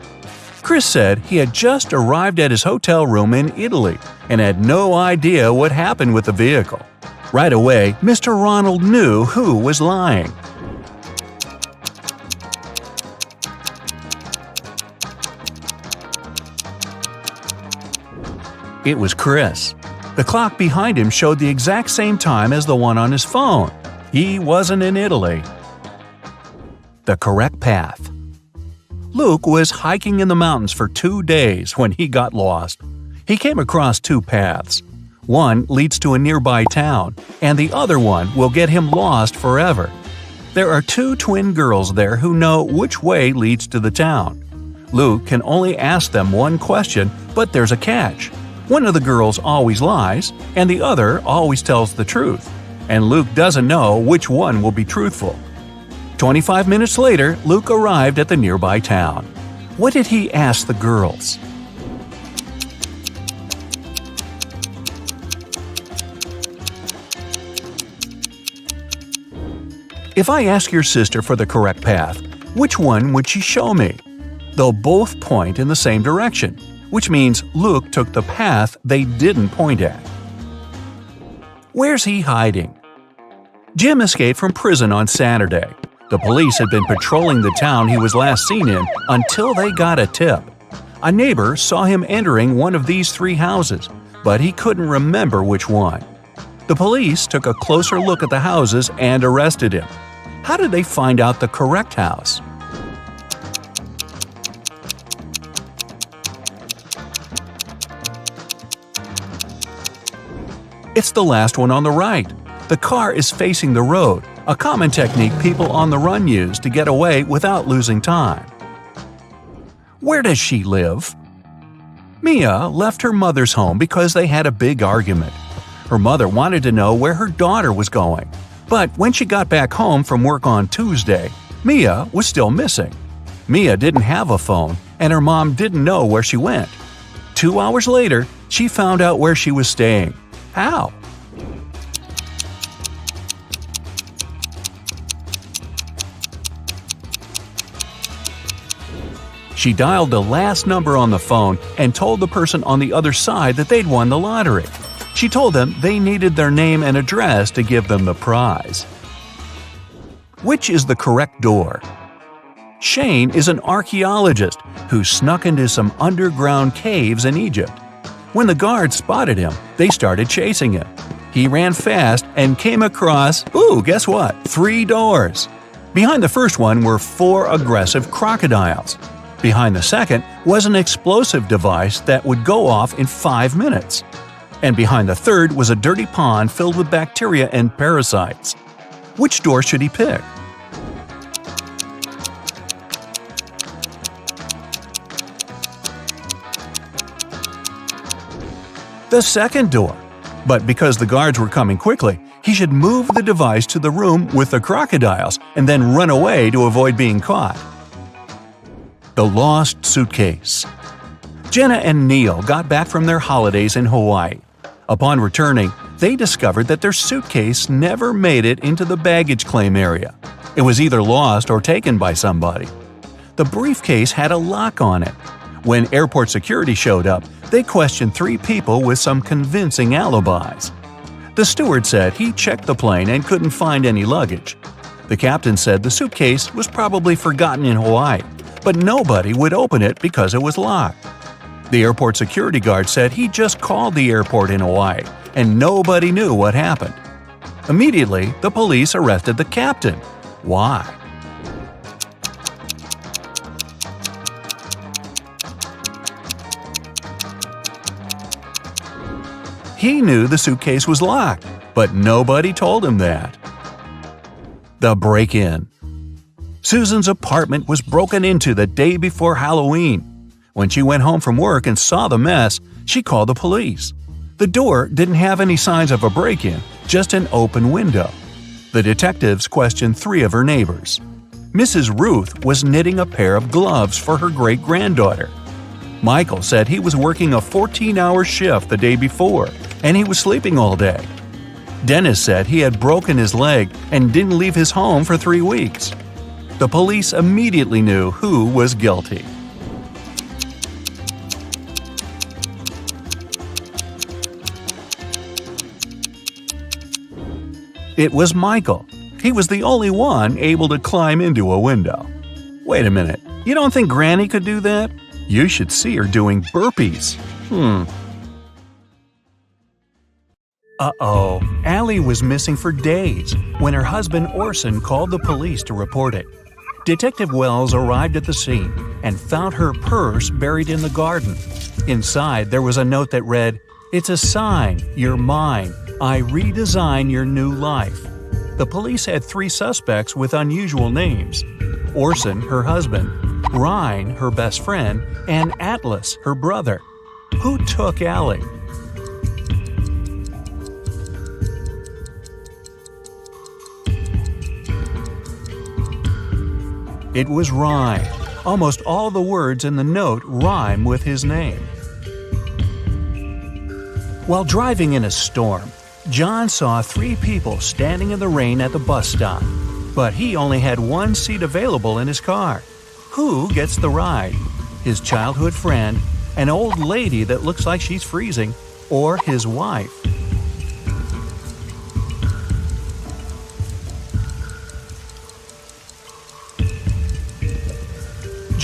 Chris said he had just arrived at his hotel room in Italy and had no idea what happened with the vehicle. Right away, Mr. Ronald knew who was lying. It was Chris. The clock behind him showed the exact same time as the one on his phone. He wasn't in Italy. The correct path. Luke was hiking in the mountains for 2 days when he got lost. He came across 2 paths. One leads to a nearby town, and the other one will get him lost forever. There are 2 twin girls there who know which way leads to the town. Luke can only ask them one question, but there's a catch. One of the girls always lies, and the other always tells the truth. And Luke doesn't know which one will be truthful. 25 minutes later, Luke arrived at the nearby town. What did he ask the girls? If I ask your sister for the correct path, which one would she show me? They'll both point in the same direction, which means Luke took the path they didn't point at. Where's he hiding? Jim escaped from prison on Saturday. The police had been patrolling the town he was last seen in until they got a tip. A neighbor saw him entering one of these 3 houses, but he couldn't remember which one. The police took a closer look at the houses and arrested him. How did they find out the correct house? It's the last one on the right. The car is facing the road, a common technique people on the run use to get away without losing time. Where does she live? Mia left her mother's home because they had a big argument. Her mother wanted to know where her daughter was going, but when she got back home from work on Tuesday, Mia was still missing. Mia didn't have a phone, and her mom didn't know where she went. 2 hours later, she found out where she was staying. How? She dialed the last number on the phone and told the person on the other side that they'd won the lottery. She told them they needed their name and address to give them the prize. Which is the correct door? Shane is an archaeologist who snuck into some underground caves in Egypt. When the guards spotted him, they started chasing him. He ran fast and came across, guess what? 3 doors. Behind the first one were 4 aggressive crocodiles. Behind the second was an explosive device that would go off in 5 minutes. And behind the third was a dirty pond filled with bacteria and parasites. Which door should he pick? The second door. But because the guards were coming quickly, he should move the device to the room with the crocodiles and then run away to avoid being caught. The Lost Suitcase. Jenna and Neil got back from their holidays in Hawaii. Upon returning, they discovered that their suitcase never made it into the baggage claim area. It was either lost or taken by somebody. The briefcase had a lock on it. When airport security showed up, they questioned 3 people with some convincing alibis. The steward said he checked the plane and couldn't find any luggage. The captain said the suitcase was probably forgotten in Hawaii, but nobody would open it because it was locked. The airport security guard said he just called the airport in Hawaii, and nobody knew what happened. Immediately, the police arrested the captain. Why? He knew the suitcase was locked, but nobody told him that. The break-in. Susan's apartment was broken into the day before Halloween. When she went home from work and saw the mess, she called the police. The door didn't have any signs of a break-in, just an open window. The detectives questioned 3 of her neighbors. Mrs. Ruth was knitting a pair of gloves for her great-granddaughter. Michael said he was working a 14-hour shift the day before, and he was sleeping all day. Dennis said he had broken his leg and didn't leave his home for 3 weeks. The police immediately knew who was guilty. It was Michael. He was the only one able to climb into a window. Wait a minute, you don't think Granny could do that? You should see her doing burpees. Uh-oh, Allie was missing for days when her husband Orson called the police to report it. Detective Wells arrived at the scene and found her purse buried in the garden. Inside, there was a note that read, "It's a sign, you're mine. I redesign your new life." The police had 3 suspects with unusual names: Orson, her husband, Ryan, her best friend, and Atlas, her brother. Who took Allie? It was Ryan. Almost all the words in the note rhyme with his name. While driving in a storm, John saw 3 people standing in the rain at the bus stop, but he only had 1 seat available in his car. Who gets the ride? His childhood friend, an old lady that looks like she's freezing, or his wife?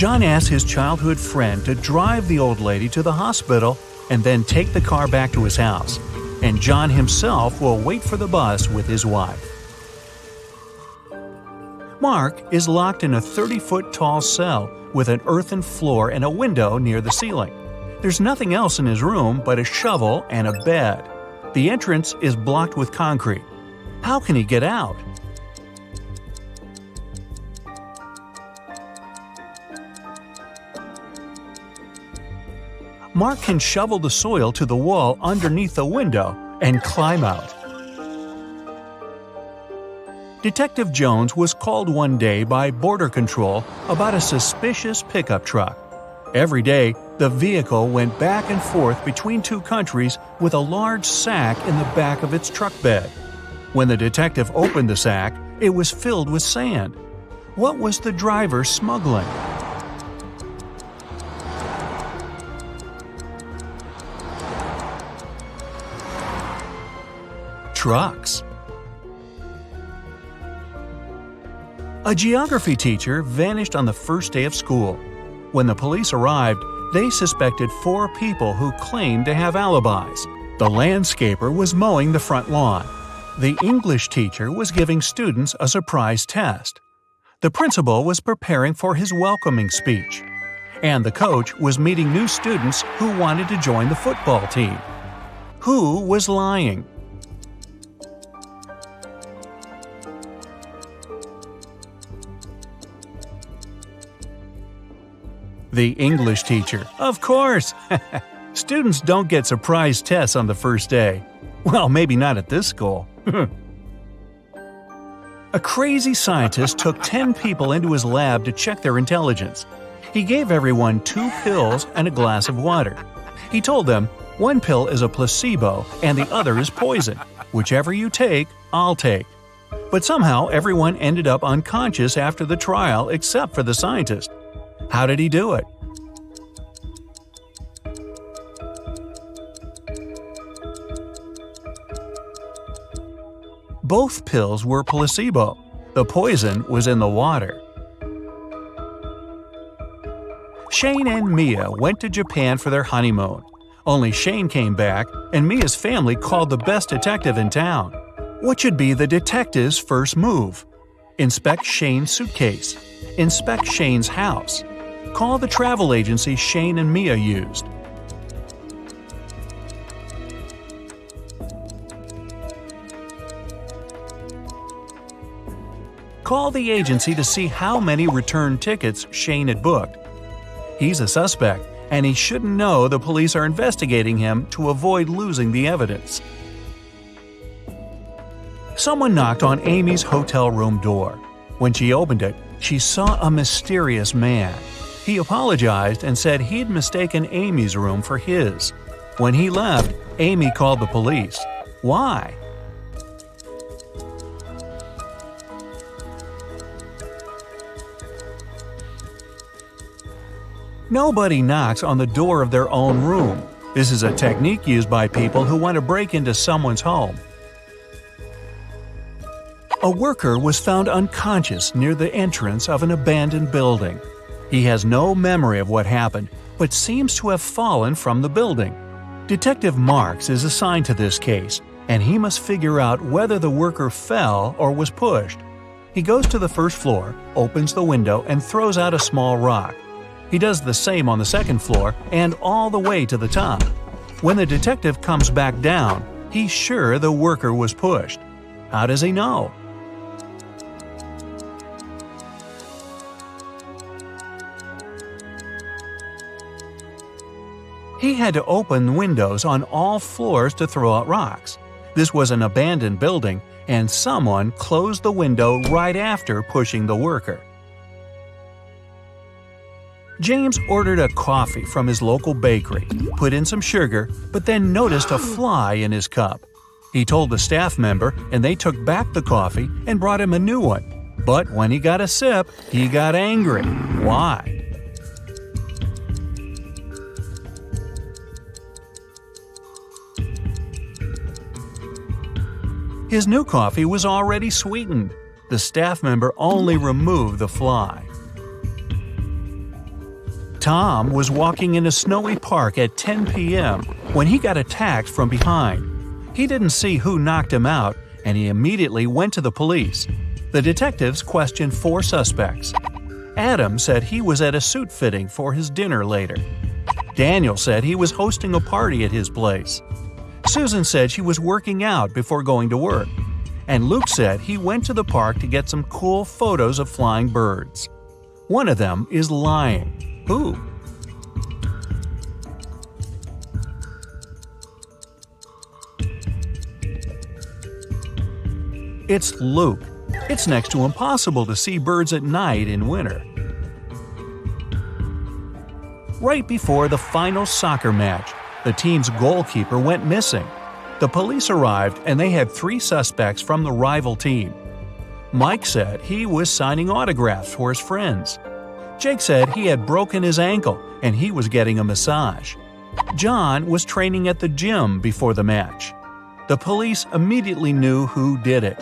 John asks his childhood friend to drive the old lady to the hospital and then take the car back to his house, and John himself will wait for the bus with his wife. Mark is locked in a 30-foot tall cell with an earthen floor and a window near the ceiling. There's nothing else in his room but a shovel and a bed. The entrance is blocked with concrete. How can he get out? Mark can shovel the soil to the wall underneath the window and climb out. Detective Jones was called one day by Border Control about a suspicious pickup truck. Every day, the vehicle went back and forth between two countries with a large sack in the back of its truck bed. When the detective opened the sack, it was filled with sand. What was the driver smuggling? Trucks. A geography teacher vanished on the first day of school. When the police arrived, they suspected 4 people who claimed to have alibis. The landscaper was mowing the front lawn. The English teacher was giving students a surprise test. The principal was preparing for his welcoming speech. And the coach was meeting new students who wanted to join the football team. Who was lying? The English teacher, of course! Students don't get surprise tests on the first day. Well, maybe not at this school. A crazy scientist took 10 people into his lab to check their intelligence. He gave everyone 2 pills and a glass of water. He told them, 1 pill is a placebo and the other is poison. Whichever you take, I'll take. But somehow everyone ended up unconscious after the trial except for the scientist. How did he do it? Both pills were placebo. The poison was in the water. Shane and Mia went to Japan for their honeymoon. Only Shane came back, and Mia's family called the best detective in town. What should be the detective's first move? Inspect Shane's suitcase. Inspect Shane's house. Call the travel agency Shane and Mia used. Call the agency to see how many return tickets Shane had booked. He's a suspect, and he shouldn't know the police are investigating him to avoid losing the evidence. Someone knocked on Amy's hotel room door. When she opened it, she saw a mysterious man. He apologized and said he'd mistaken Amy's room for his. When he left, Amy called the police. Why? Nobody knocks on the door of their own room. This is a technique used by people who want to break into someone's home. A worker was found unconscious near the entrance of an abandoned building. He has no memory of what happened, but seems to have fallen from the building. Detective Marks is assigned to this case, and he must figure out whether the worker fell or was pushed. He goes to the first floor, opens the window, and throws out a small rock. He does the same on the second floor and all the way to the top. When the detective comes back down, he's sure the worker was pushed. How does he know? He had to open windows on all floors to throw out rocks. This was an abandoned building, and someone closed the window right after pushing the worker. James ordered a coffee from his local bakery, put in some sugar, but then noticed a fly in his cup. He told the staff member, and they took back the coffee and brought him a new one. But when he got a sip, he got angry. Why? His new coffee was already sweetened. The staff member only removed the fly. Tom was walking in a snowy park at 10 p.m. when he got attacked from behind. He didn't see who knocked him out, and he immediately went to the police. The detectives questioned 4 suspects. Adam said he was at a suit fitting for his dinner later. Daniel said he was hosting a party at his place. Susan said she was working out before going to work. And Luke said he went to the park to get some cool photos of flying birds. One of them is lying. Who? It's Luke. It's next to impossible to see birds at night in winter. Right before the final soccer match, the team's goalkeeper went missing. The police arrived and they had 3 suspects from the rival team. Mike said he was signing autographs for his friends. Jake said he had broken his ankle and he was getting a massage. John was training at the gym before the match. The police immediately knew who did it.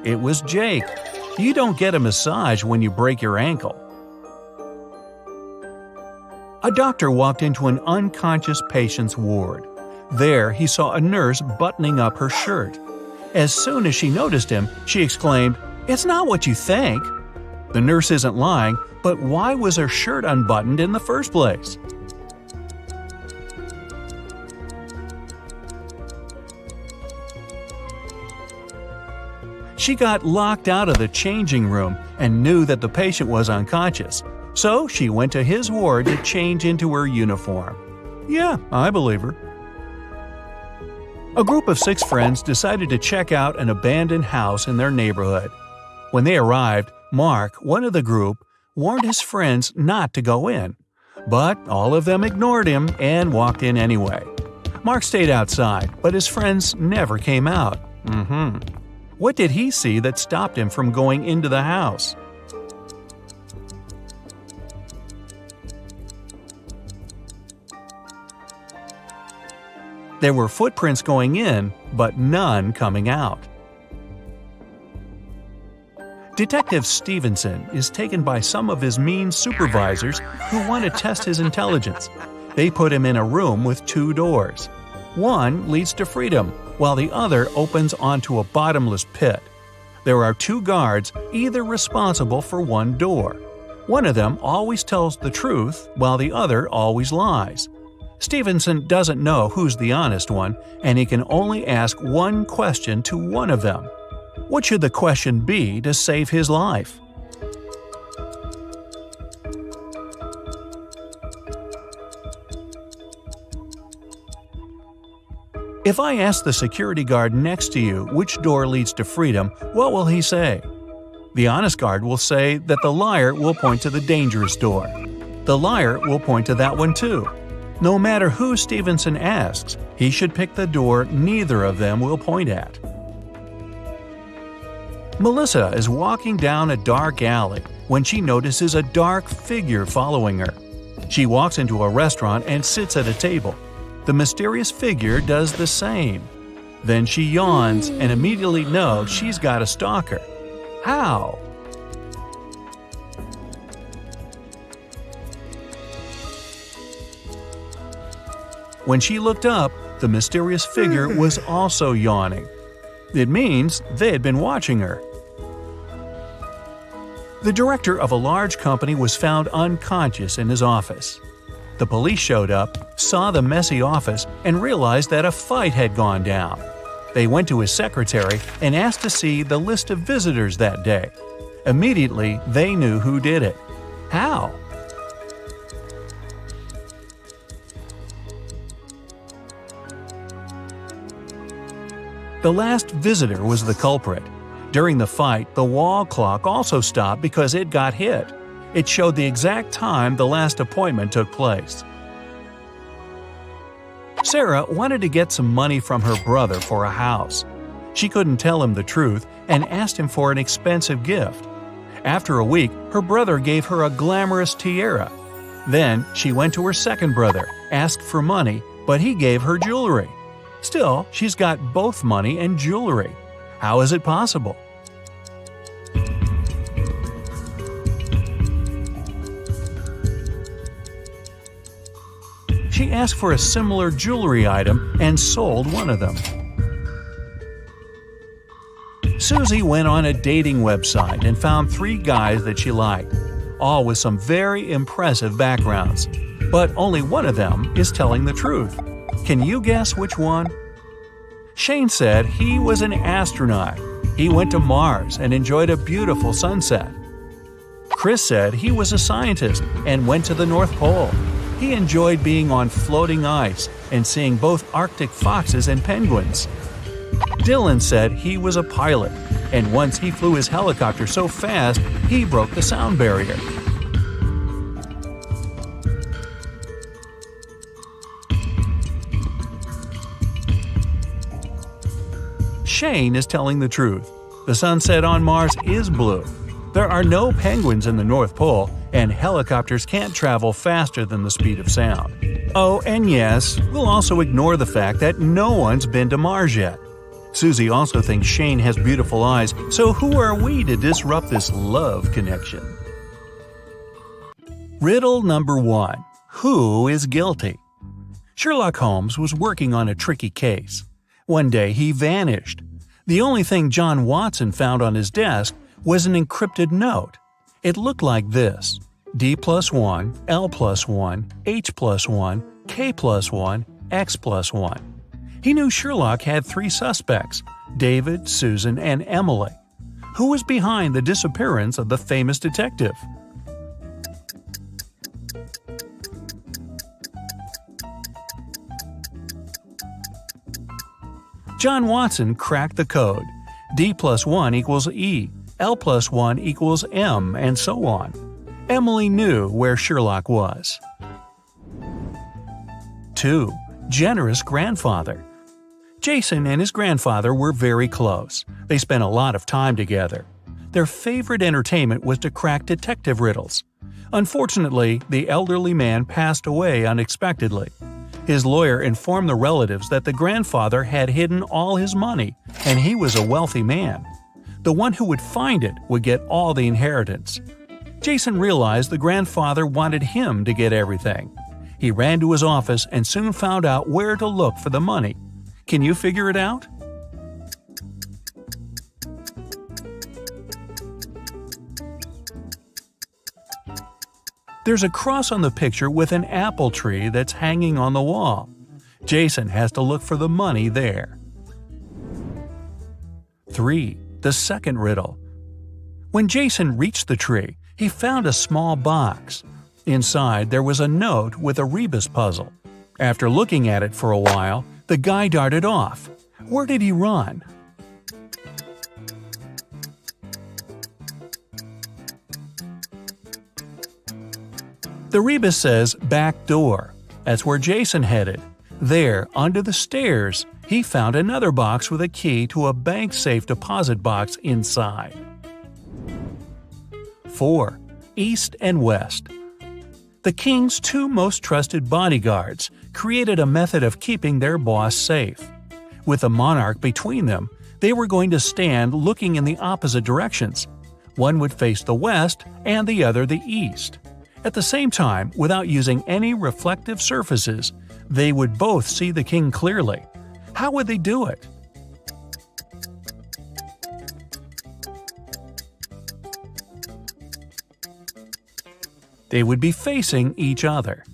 It was Jake. You don't get a massage when you break your ankle. A doctor walked into an unconscious patient's ward. There, he saw a nurse buttoning up her shirt. As soon as she noticed him, she exclaimed, "It's not what you think." The nurse isn't lying, but why was her shirt unbuttoned in the first place? She got locked out of the changing room and knew that the patient was unconscious, so she went to his ward to change into her uniform. Yeah, I believe her. A group of 6 friends decided to check out an abandoned house in their neighborhood. When they arrived, Mark, one of the group, warned his friends not to go in. But all of them ignored him and walked in anyway. Mark stayed outside, but his friends never came out. What did he see that stopped him from going into the house? There were footprints going in, but none coming out. Detective Stevenson is taken by some of his mean supervisors who want to test his intelligence. They put him in a room with 2 doors. One leads to freedom, while the other opens onto a bottomless pit. There are 2 guards, either responsible for one door. One of them always tells the truth, while the other always lies. Stevenson doesn't know who's the honest one, and he can only ask one question to one of them. What should the question be to save his life? If I ask the security guard next to you which door leads to freedom, what will he say? The honest guard will say that the liar will point to the dangerous door. The liar will point to that one too. No matter who Stevenson asks, he should pick the door neither of them will point at. Melissa is walking down a dark alley when she notices a dark figure following her. She walks into a restaurant and sits at a table. The mysterious figure does the same. Then she yawns and immediately knows she's got a stalker. How? When she looked up, the mysterious figure was also yawning. It means they had been watching her. The director of a large company was found unconscious in his office. The police showed up, saw the messy office, and realized that a fight had gone down. They went to his secretary and asked to see the list of visitors that day. Immediately, they knew who did it. How? The last visitor was the culprit. During the fight, the wall clock also stopped because it got hit. It showed the exact time the last appointment took place. Sarah wanted to get some money from her brother for a house. She couldn't tell him the truth and asked him for an expensive gift. After a week, her brother gave her a glamorous tiara. Then she went to her second brother, asked for money, but he gave her jewelry. Still, she's got both money and jewelry. How is it possible? She asked for a similar jewelry item and sold one of them. Susie went on a dating website and found 3 guys that she liked, all with some very impressive backgrounds. But only one of them is telling the truth. Can you guess which one? Shane said he was an astronaut. He went to Mars and enjoyed a beautiful sunset. Chris said he was a scientist and went to the North Pole. He enjoyed being on floating ice and seeing both Arctic foxes and penguins. Dylan said he was a pilot, and once he flew his helicopter so fast he broke the sound barrier. Shane is telling the truth. The sunset on Mars is blue. There are no penguins in the North Pole, and helicopters can't travel faster than the speed of sound. Oh, and yes, we'll also ignore the fact that no one's been to Mars yet. Susie also thinks Shane has beautiful eyes, so who are we to disrupt this love connection? Riddle number 1. Who is guilty? Sherlock Holmes was working on a tricky case. One day he vanished. The only thing John Watson found on his desk was an encrypted note. It looked like this: D+1, L+1, H+1, K+1, X+1. He knew Sherlock had 3 suspects: David, Susan, and Emily. Who was behind the disappearance of the famous detective? John Watson cracked the code. D+1 equals E, L+1 equals M, and so on. Emily knew where Sherlock was. 2. Generous grandfather. Jason and his grandfather were very close. They spent a lot of time together. Their favorite entertainment was to crack detective riddles. Unfortunately, the elderly man passed away unexpectedly. His lawyer informed the relatives that the grandfather had hidden all his money, and he was a wealthy man. The one who would find it would get all the inheritance. Jason realized the grandfather wanted him to get everything. He ran to his office and soon found out where to look for the money. Can you figure it out? There's a cross on the picture with an apple tree that's hanging on the wall. Jason has to look for the money there. 3. The second riddle. When Jason reached the tree, he found a small box. Inside there was a note with a rebus puzzle. After looking at it for a while, the guy darted off. Where did he run? The rebus says back door. That's where Jason headed. There, under the stairs, he found another box with a key to a bank safe deposit box inside. 4. East and West. The king's 2 most trusted bodyguards created a method of keeping their boss safe. With the monarch between them, they were going to stand looking in the opposite directions. One would face the west and the other the east. At the same time, without using any reflective surfaces, they would both see the king clearly. How would they do it? They would be facing each other.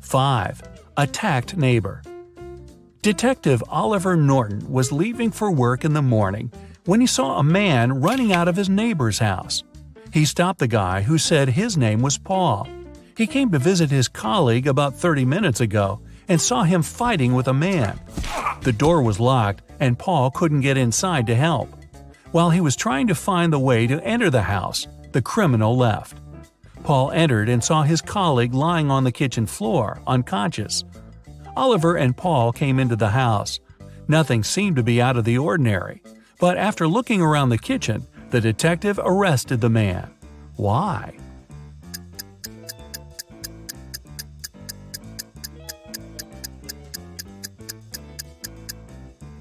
5. Attacked neighbor. Detective Oliver Norton was leaving for work in the morning when he saw a man running out of his neighbor's house. He stopped the guy, who said his name was Paul. He came to visit his colleague about 30 minutes ago and saw him fighting with a man. The door was locked and Paul couldn't get inside to help. While he was trying to find the way to enter the house, the criminal left. Paul entered and saw his colleague lying on the kitchen floor, unconscious. Oliver and Paul came into the house. Nothing seemed to be out of the ordinary, but after looking around the kitchen, the detective arrested the man. Why?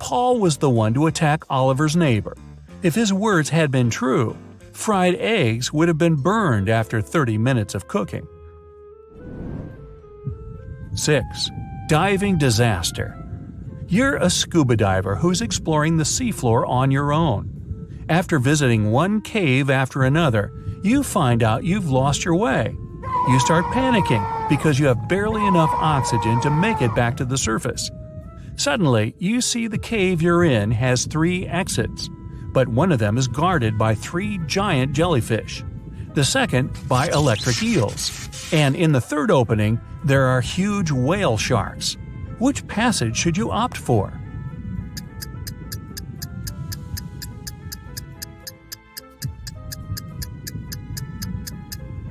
Paul was the one to attack Oliver's neighbor. If his words had been true, fried eggs would have been burned after 30 minutes of cooking. 6. Diving disaster. You're a scuba diver who's exploring the seafloor on your own. After visiting one cave after another, you find out you've lost your way. You start panicking because you have barely enough oxygen to make it back to the surface. Suddenly, you see the cave you're in has 3 exits, but one of them is guarded by 3 giant jellyfish, the second by electric eels, and in the third opening, there are huge whale sharks. Which passage should you opt for?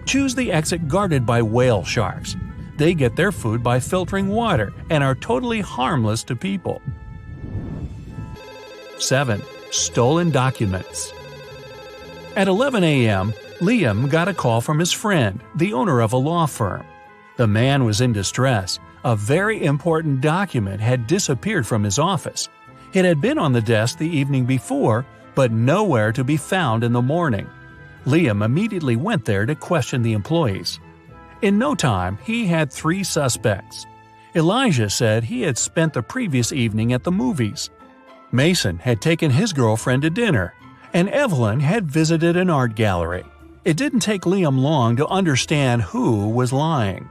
Choose the exit guarded by whale sharks. They get their food by filtering water and are totally harmless to people. 7. Stolen documents. At 11 a.m., Liam got a call from his friend, the owner of a law firm. The man was in distress. A very important document had disappeared from his office. It had been on the desk the evening before, but nowhere to be found in the morning. Liam immediately went there to question the employees. In no time, he had 3 suspects. Elijah said he had spent the previous evening at the movies. Mason had taken his girlfriend to dinner, and Evelyn had visited an art gallery. It didn't take Liam long to understand who was lying.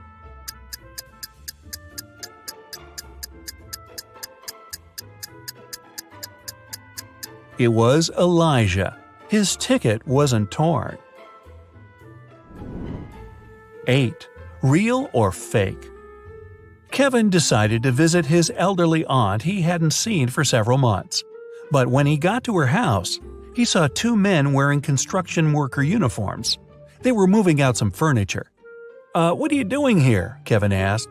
It was Elijah. His ticket wasn't torn. 8. Real or fake? Kevin decided to visit his elderly aunt he hadn't seen for several months. But when he got to her house, he saw 2 men wearing construction worker uniforms. They were moving out some furniture. What are you doing here?" Kevin asked.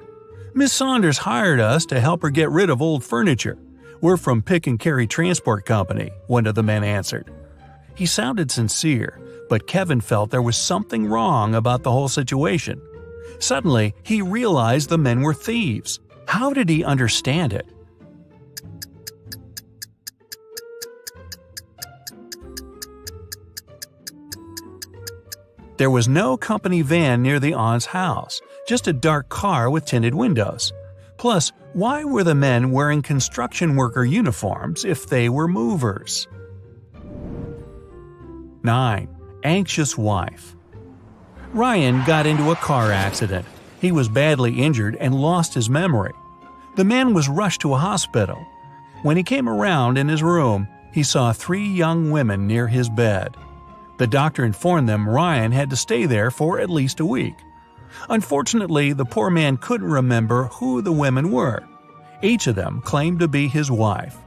"Miss Saunders hired us to help her get rid of old furniture. We're from Pick and Carry Transport Company," one of the men answered. He sounded sincere, but Kevin felt there was something wrong about the whole situation. Suddenly, he realized the men were thieves. How did he understand it? There was no company van near the aunt's house, just a dark car with tinted windows. Plus, why were the men wearing construction worker uniforms if they were movers? 9. Anxious wife. Ryan got into a car accident. He was badly injured and lost his memory. The man was rushed to a hospital. When he came around in his room, he saw 3 young women near his bed. The doctor informed them Ryan had to stay there for at least a week. Unfortunately, the poor man couldn't remember who the women were. Each of them claimed to be his wife.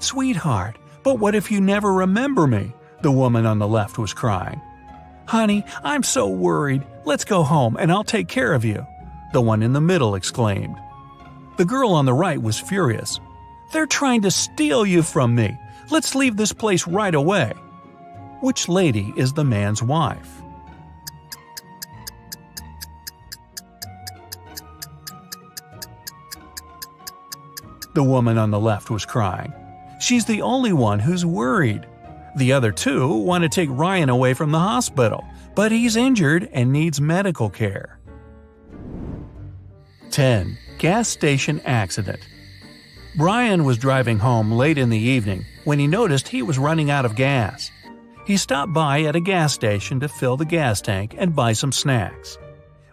"Sweetheart, but what if you never remember me?" the woman on the left was crying. "Honey, I'm so worried. Let's go home and I'll take care of you," the one in the middle exclaimed. The girl on the right was furious. "They're trying to steal you from me. Let's leave this place right away." Which lady is the man's wife? The woman on the left was crying. She's the only one who's worried. The other 2 want to take Ryan away from the hospital, but he's injured and needs medical care. 10. Gas station accident. Brian was driving home late in the evening when he noticed he was running out of gas. He stopped by at a gas station to fill the gas tank and buy some snacks.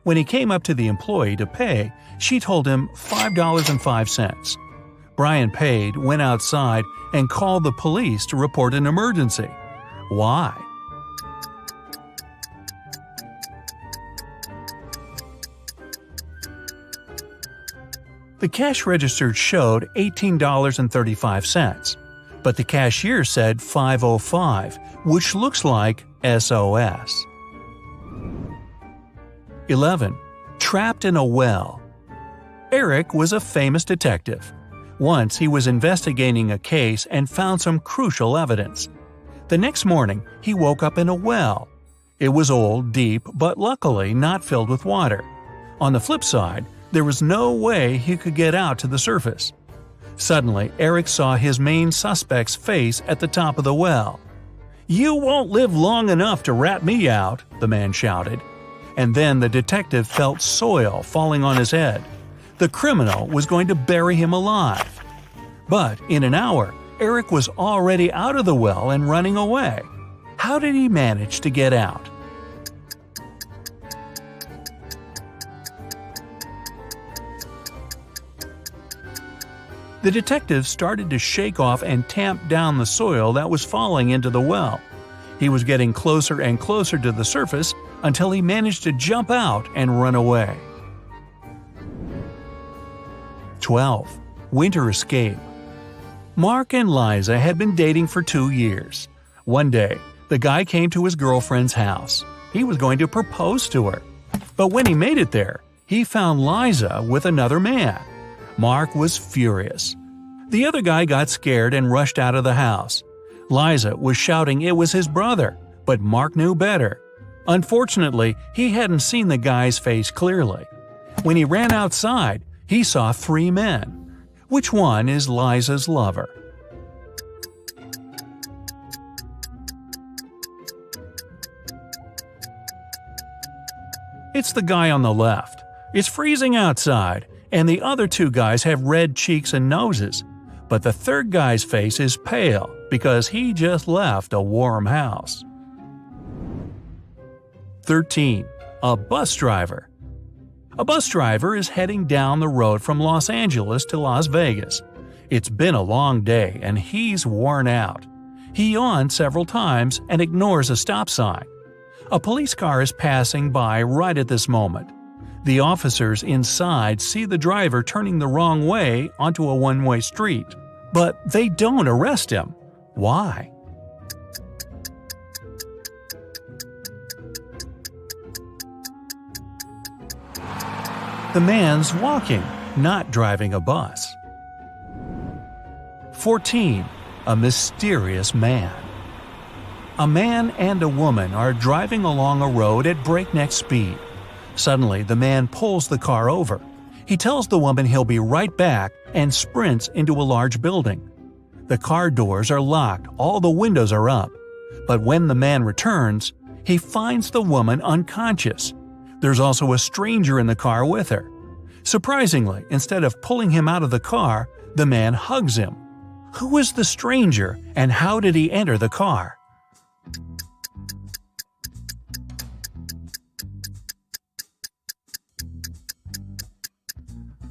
When he came up to the employee to pay, she told him $5.05. Brian paid, went outside, and called the police to report an emergency. Why? The cash register showed $18.35, but the cashier said $5.05, which looks like SOS. 11. Trapped in a well. Eric was a famous detective. Once he was investigating a case and found some crucial evidence. The next morning, he woke up in a well. It was old, deep, but luckily not filled with water. On the flip side, there was no way he could get out to the surface. Suddenly, Eric saw his main suspect's face at the top of the well. "You won't live long enough to rat me out," the man shouted. And then the detective felt soil falling on his head. The criminal was going to bury him alive. But in an hour, Eric was already out of the well and running away. How did he manage to get out? The detective started to shake off and tamp down the soil that was falling into the well. He was getting closer and closer to the surface until he managed to jump out and run away. 12. Winter Escape. Mark and Liza had been dating for 2 years. One day, the guy came to his girlfriend's house. He was going to propose to her. But when he made it there, he found Liza with another man. Mark was furious. The other guy got scared and rushed out of the house. Liza was shouting it was his brother, but Mark knew better. Unfortunately, he hadn't seen the guy's face clearly. When he ran outside, he saw 3 men. Which one is Liza's lover? It's the guy on the left. It's freezing outside, and the other 2 guys have red cheeks and noses. But the third guy's face is pale because he just left a warm house. 13. A bus driver. A bus driver is heading down the road from Los Angeles to Las Vegas. It's been a long day and he's worn out. He yawns several times and ignores a stop sign. A police car is passing by right at this moment. The officers inside see the driver turning the wrong way onto a one-way street, but they don't arrest him. Why? The man's walking, not driving a bus. 14. A mysterious man. A man and a woman are driving along a road at breakneck speed. Suddenly, the man pulls the car over. He tells the woman he'll be right back and sprints into a large building. The car doors are locked, all the windows are up. But when the man returns, he finds the woman unconscious. There's also a stranger in the car with her. Surprisingly, instead of pulling him out of the car, the man hugs him. Who is the stranger and how did he enter the car?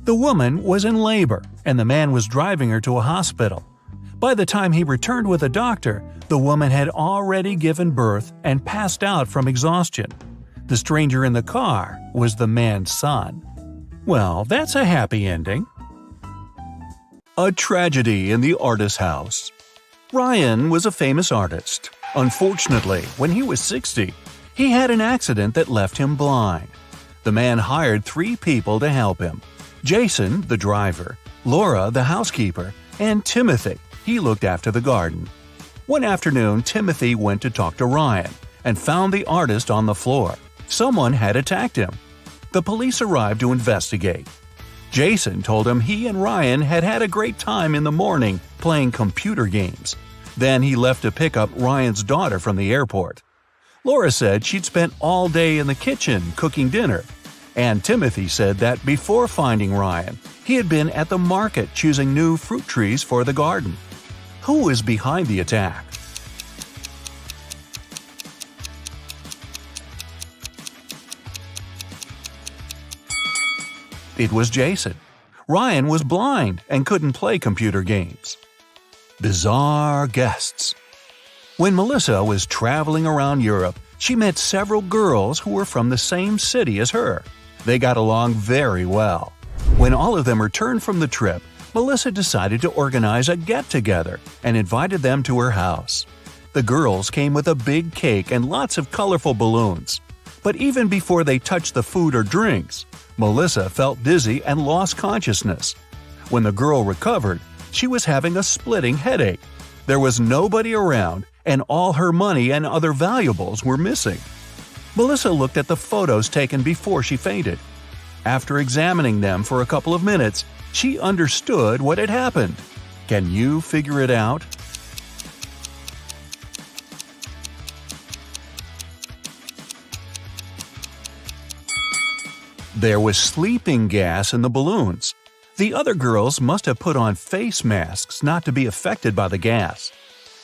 The woman was in labor, and the man was driving her to a hospital. By the time he returned with a doctor, the woman had already given birth and passed out from exhaustion. The stranger in the car was the man's son. Well, that's a happy ending. A tragedy in the artist's house. Ryan was a famous artist. Unfortunately, when he was 60, he had an accident that left him blind. The man hired 3 people to help him. Jason, the driver, Laura, the housekeeper, and Timothy, he looked after the garden. One afternoon, Timothy went to talk to Ryan and found the artist on the floor. Someone had attacked him. The police arrived to investigate. Jason told him he and Ryan had had a great time in the morning playing computer games. Then he left to pick up Ryan's daughter from the airport. Laura said she'd spent all day in the kitchen cooking dinner. And Timothy said that before finding Ryan, he had been at the market choosing new fruit trees for the garden. Who is behind the attack? It was Jason. Ryan was blind and couldn't play computer games. Bizarre guests. When Melissa was traveling around Europe, she met several girls who were from the same city as her. They got along very well. When all of them returned from the trip, Melissa decided to organize a get-together and invited them to her house. The girls came with a big cake and lots of colorful balloons. But even before they touched the food or drinks, Melissa felt dizzy and lost consciousness. When the girl recovered, she was having a splitting headache. There was nobody around, and all her money and other valuables were missing. Melissa looked at the photos taken before she fainted. After examining them for a couple of minutes, she understood what had happened. Can you figure it out? There was sleeping gas in the balloons. The other girls must have put on face masks not to be affected by the gas.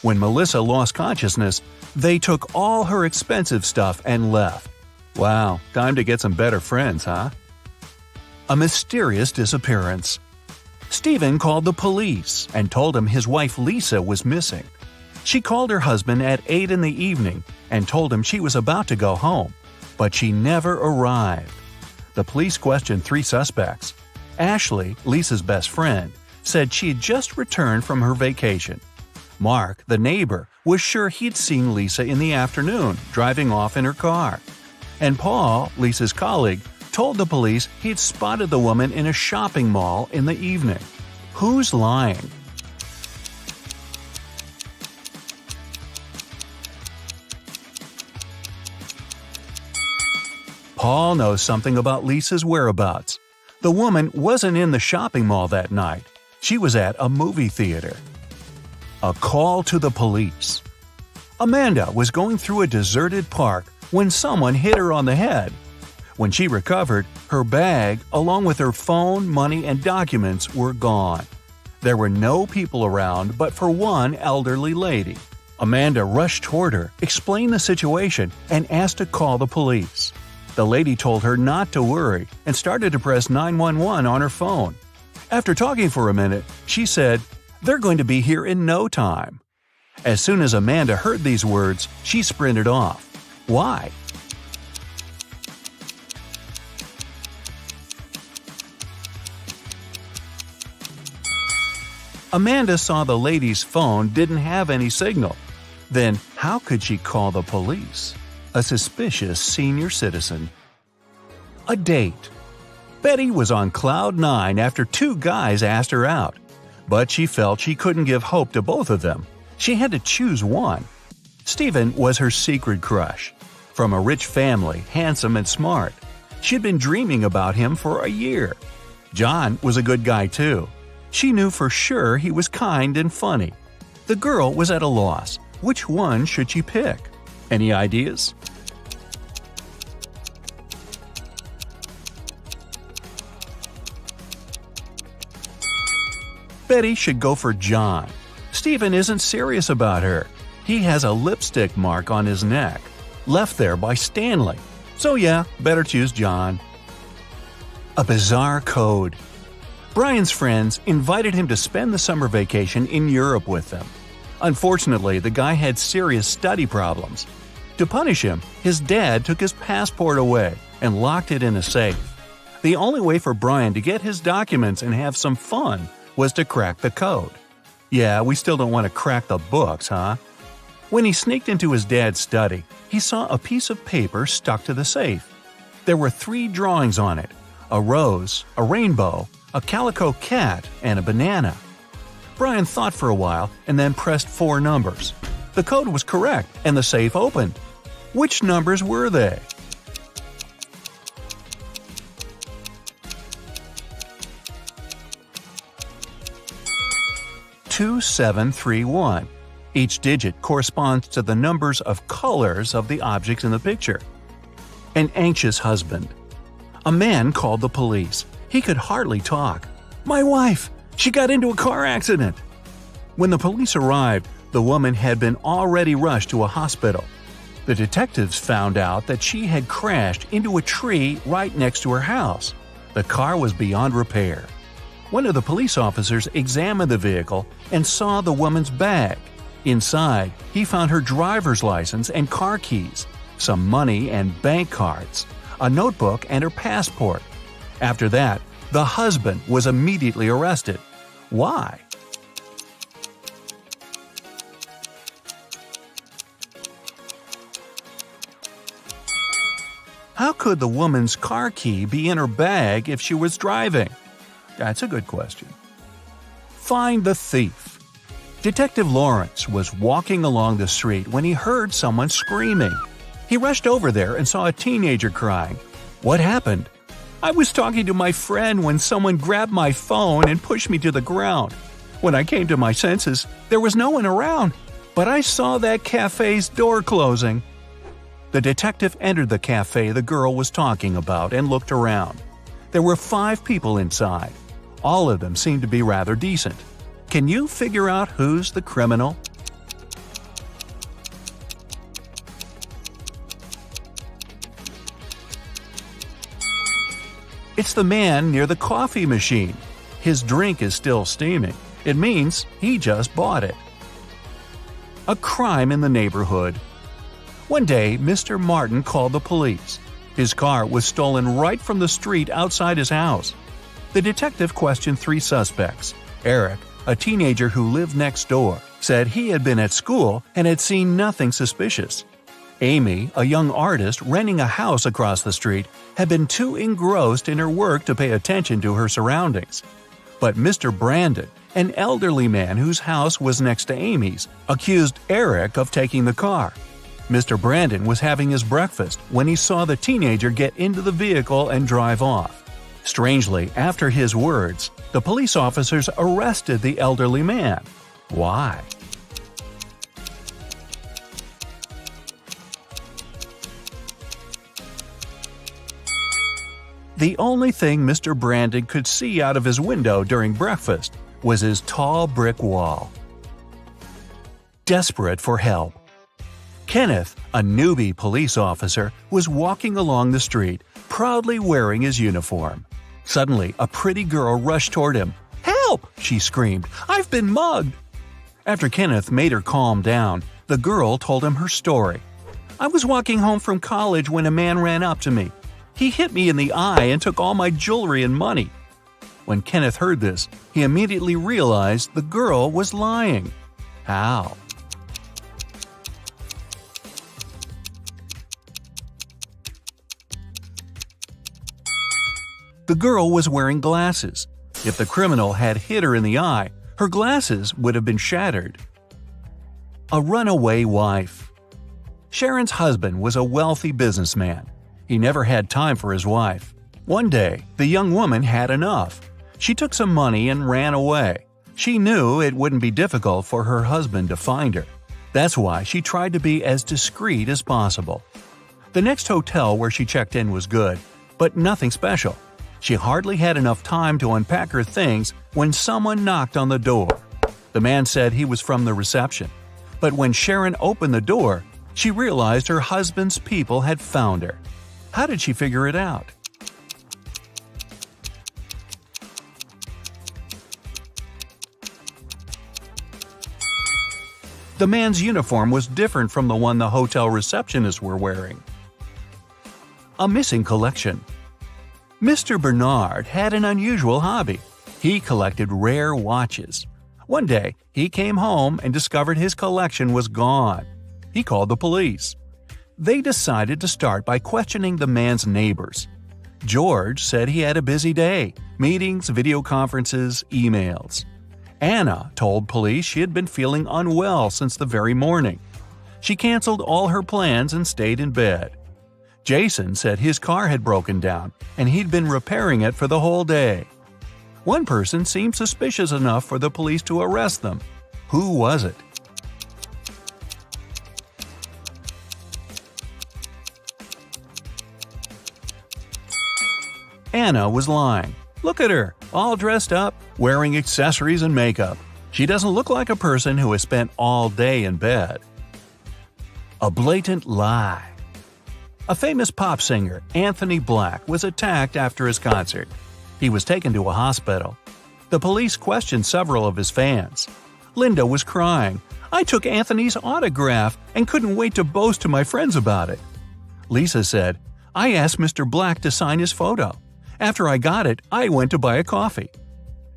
When Melissa lost consciousness, they took all her expensive stuff and left. Wow, time to get some better friends, huh? A mysterious disappearance. Stephen called the police and told him his wife Lisa was missing. She called her husband at 8 in the evening and told him she was about to go home, but she never arrived. The police questioned 3 suspects. Ashley, Lisa's best friend, said she had just returned from her vacation. Mark, the neighbor, was sure he'd seen Lisa in the afternoon, driving off in her car. And Paul, Lisa's colleague, told the police he'd spotted the woman in a shopping mall in the evening. Who's lying? Paul knows something about Lisa's whereabouts. The woman wasn't in the shopping mall that night. She was at a movie theater. A call to the police. Amanda was going through a deserted park when someone hit her on the head. When she recovered, her bag, along with her phone, money, and documents, were gone. There were no people around but for one elderly lady. Amanda rushed toward her, explained the situation, and asked to call the police. The lady told her not to worry and started to press 911 on her phone. After talking for a minute, she said, "They're going to be here in no time." As soon as Amanda heard these words, she sprinted off. Why? Amanda saw the lady's phone didn't have any signal. Then how could she call the police? A suspicious senior citizen. A date. Betty was on cloud 9 after 2 guys asked her out. But she felt she couldn't give hope to both of them. She had to choose one. Stephen was her secret crush. From a rich family, handsome and smart. She'd been dreaming about him for a year. John was a good guy too. She knew for sure he was kind and funny. The girl was at a loss. Which one should she pick? Any ideas? Betty should go for John. Stephen isn't serious about her. He has a lipstick mark on his neck, left there by Stanley. So yeah, better choose John. A bizarre code. Brian's friends invited him to spend the summer vacation in Europe with them. Unfortunately, the guy had serious study problems. To punish him, his dad took his passport away and locked it in a safe. The only way for Brian to get his documents and have some fun was to crack the code. Yeah, we still don't want to crack the books, huh? When he sneaked into his dad's study, he saw a piece of paper stuck to the safe. There were 3 drawings on it: a rose, a rainbow, a calico cat, and a banana. Brian thought for a while and then pressed 4 numbers. The code was correct and the safe opened. Which numbers were they? "2731. Each digit corresponds to the numbers of colors of the objects in the picture. An anxious husband. A man called the police. He could hardly talk. "My wife! She got into a car accident!" When the police arrived, the woman had been already rushed to a hospital. The detectives found out that she had crashed into a tree right next to her house. The car was beyond repair. One of the police officers examined the vehicle and saw the woman's bag. Inside, he found her driver's license and car keys, some money and bank cards, a notebook and her passport. After that, the husband was immediately arrested. Why? How could the woman's car key be in her bag if she was driving? That's a good question. Find the thief. Detective Lawrence was walking along the street when he heard someone screaming. He rushed over there and saw a teenager crying. What happened? I was talking to my friend when someone grabbed my phone and pushed me to the ground. When I came to my senses, there was no one around, but I saw that cafe's door closing." The detective entered the cafe the girl was talking about and looked around. There were 5 people inside. All of them seemed to be rather decent. Can you figure out who's the criminal? It's the man near the coffee machine. His drink is still steaming. It means he just bought it. A crime in the neighborhood. One day, Mr. Martin called the police. His car was stolen right from the street outside his house. The detective questioned 3 suspects. Eric, a teenager who lived next door, said he had been at school and had seen nothing suspicious. Amy, a young artist renting a house across the street, had been too engrossed in her work to pay attention to her surroundings. But Mr. Brandon, an elderly man whose house was next to Amy's, accused Eric of taking the car. Mr. Brandon was having his breakfast when he saw the teenager get into the vehicle and drive off. Strangely, after his words, the police officers arrested the elderly man. Why? The only thing Mr. Brandon could see out of his window during breakfast was his tall brick wall. Desperate for help. Kenneth, a newbie police officer, was walking along the street, proudly wearing his uniform. Suddenly, a pretty girl rushed toward him. "Help!" she screamed. "I've been mugged!" After Kenneth made her calm down, the girl told him her story. "I was walking home from college when a man ran up to me. He hit me in the eye and took all my jewelry and money." When Kenneth heard this, he immediately realized the girl was lying. How? The girl was wearing glasses. If the criminal had hit her in the eye, her glasses would have been shattered. A runaway wife. Sharon's husband was a wealthy businessman. He never had time for his wife. One day, the young woman had enough. She took some money and ran away. She knew it wouldn't be difficult for her husband to find her. That's why she tried to be as discreet as possible. The next hotel where she checked in was good, but nothing special. She hardly had enough time to unpack her things when someone knocked on the door. The man said he was from the reception. But when Sharon opened the door, she realized her husband's people had found her. How did she figure it out? The man's uniform was different from the one the hotel receptionists were wearing. A missing collection. Mr. Bernard had an unusual hobby. He collected rare watches. One day, he came home and discovered his collection was gone. He called the police. They decided to start by questioning the man's neighbors. George said he had a busy day – meetings, video conferences, emails. Anna told police she had been feeling unwell since the very morning. She canceled all her plans and stayed in bed. Jason said his car had broken down and he'd been repairing it for the whole day. One person seemed suspicious enough for the police to arrest them. Who was it? Anna was lying. Look at her, all dressed up, wearing accessories and makeup. She doesn't look like a person who has spent all day in bed. A blatant lie. A famous pop singer, Anthony Black, was attacked after his concert. He was taken to a hospital. The police questioned several of his fans. Linda was crying. "I took Anthony's autograph and couldn't wait to boast to my friends about it." Lisa said, "I asked Mr. Black to sign his photo. After I got it, I went to buy a coffee."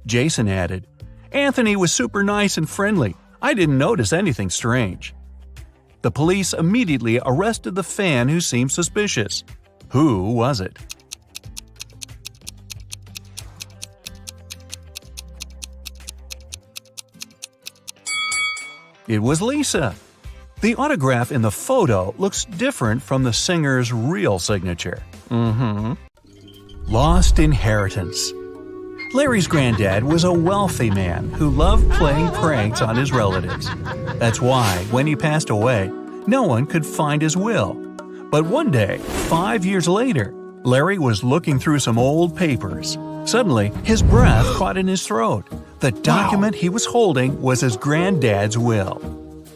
Jason added, "Anthony was super nice and friendly. I didn't notice anything strange." The police immediately arrested the fan who seemed suspicious. Who was it? It was Lisa. The autograph in the photo looks different from the singer's real signature. Lost inheritance. Larry's granddad was a wealthy man who loved playing pranks on his relatives. That's why, when he passed away, no one could find his will. But one day, 5 years later, Larry was looking through some old papers. Suddenly, his breath caught in his throat. The document he was holding was his granddad's will.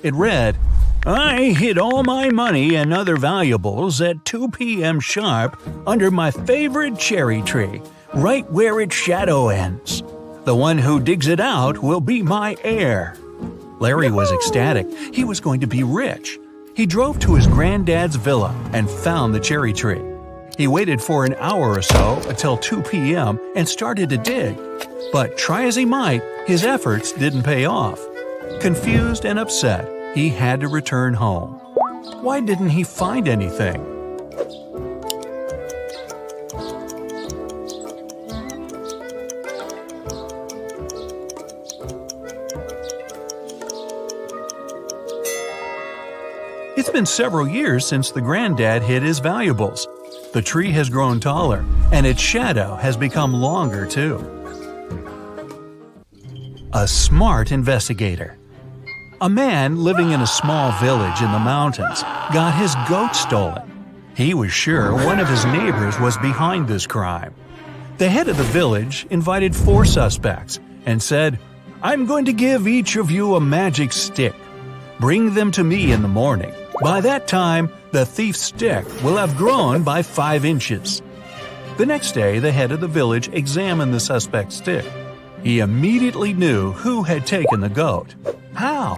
It read, "I hid all my money and other valuables at 2 p.m. sharp under my favorite cherry tree, right where its shadow ends. The one who digs it out will be my heir." Larry was ecstatic. He was going to be rich. He drove to his granddad's villa and found the cherry tree. He waited for an hour or so until 2 p.m. and started to dig. But try as he might, his efforts didn't pay off. Confused and upset, he had to return home. Why didn't he find anything? It's been several years since the granddad hid his valuables. The tree has grown taller, and its shadow has become longer too. A smart investigator. A man living in a small village in the mountains got his goat stolen. He was sure one of his neighbors was behind this crime. The head of the village invited 4 suspects and said, "I'm going to give each of you a magic stick. Bring them to me in the morning. By that time, the thief's stick will have grown by 5 inches." The next day, the head of the village examined the suspect's stick. He immediately knew who had taken the goat. How?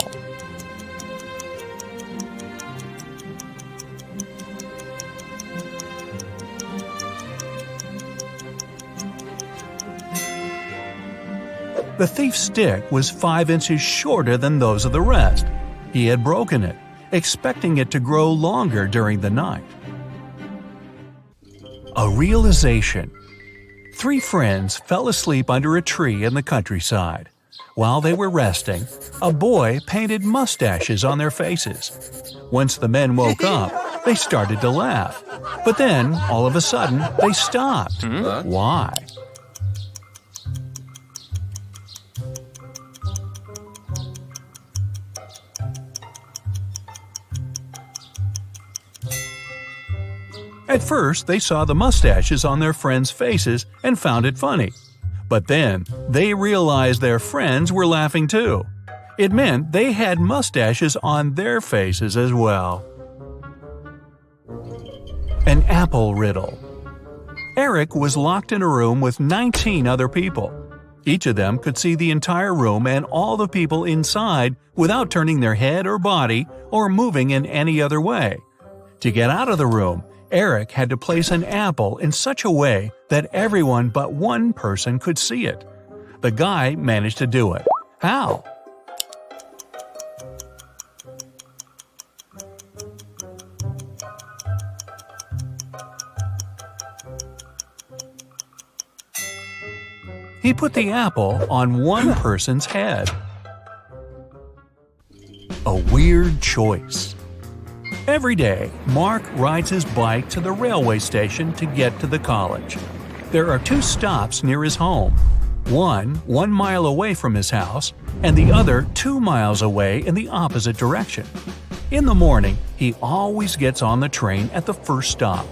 The thief's stick was 5 inches shorter than those of the rest. He had broken it, expecting it to grow longer during the night. A realization. 3 friends fell asleep under a tree in the countryside. While they were resting, a boy painted mustaches on their faces. Once the men woke up, they started to laugh. But then, all of a sudden, they stopped. Why? At first, they saw the mustaches on their friends' faces and found it funny. But then, they realized their friends were laughing too. It meant they had mustaches on their faces as well. An apple riddle. Eric was locked in a room with 19 other people. Each of them could see the entire room and all the people inside without turning their head or body or moving in any other way. To get out of the room, Eric had to place an apple in such a way that everyone but one person could see it. The guy managed to do it. How? He put the apple on one person's head. A weird choice. Every day, Mark rides his bike to the railway station to get to the college. There are 2 stops near his home. One 1 mile away from his house, and the other 2 miles away in the opposite direction. In the morning, he always gets on the train at the first stop.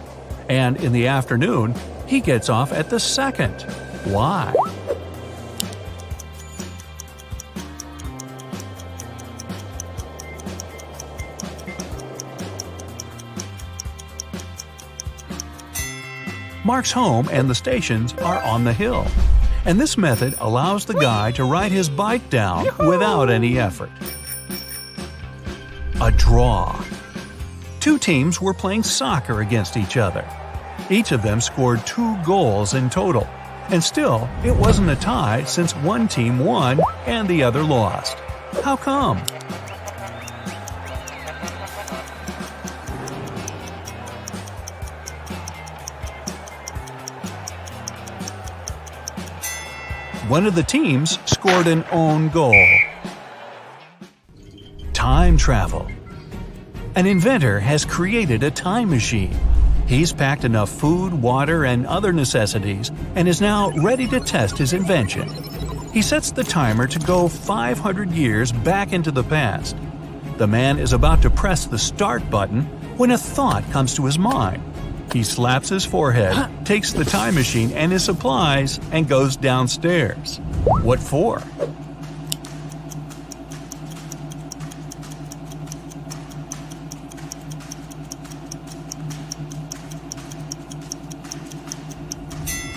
And in the afternoon, he gets off at the second. Why? Mark's home and the stations are on the hill, and this method allows the guy to ride his bike down without any effort. A draw. 2 teams were playing soccer against each other. Each of them scored 2 goals in total, and still it wasn't a tie since one team won and the other lost. How come? One of the teams scored an own goal. Time travel. An inventor has created a time machine. He's packed enough food, water, and other necessities and is now ready to test his invention. He sets the timer to go 500 years back into the past. The man is about to press the start button when a thought comes to his mind. He slaps his forehead, takes the time machine and his supplies, and goes downstairs. What for?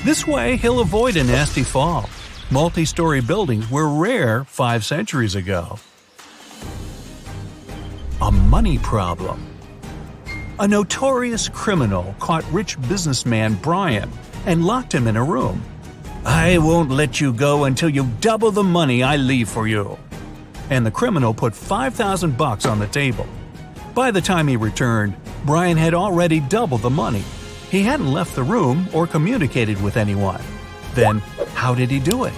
This way, he'll avoid a nasty fall. Multi-story buildings were rare 5 centuries ago. A money problem. A notorious criminal caught rich businessman Brian and locked him in a room. "I won't let you go until you double the money I leave for you." And the criminal put $5,000 on the table. By the time he returned, Brian had already doubled the money. He hadn't left the room or communicated with anyone. Then, how did he do it?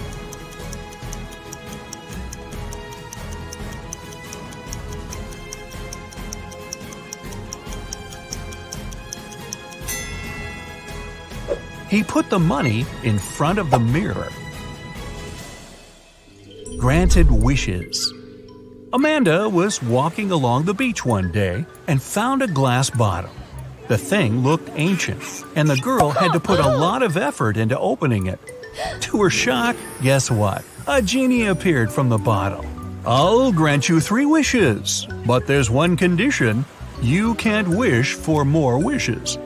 He put the money in front of the mirror. Granted wishes. Amanda was walking along the beach one day and found a glass bottle. The thing looked ancient, and the girl had to put a lot of effort into opening it. To her shock, guess what? A genie appeared from the bottle. "I'll grant you 3 wishes, but there's one condition. You can't wish for more wishes."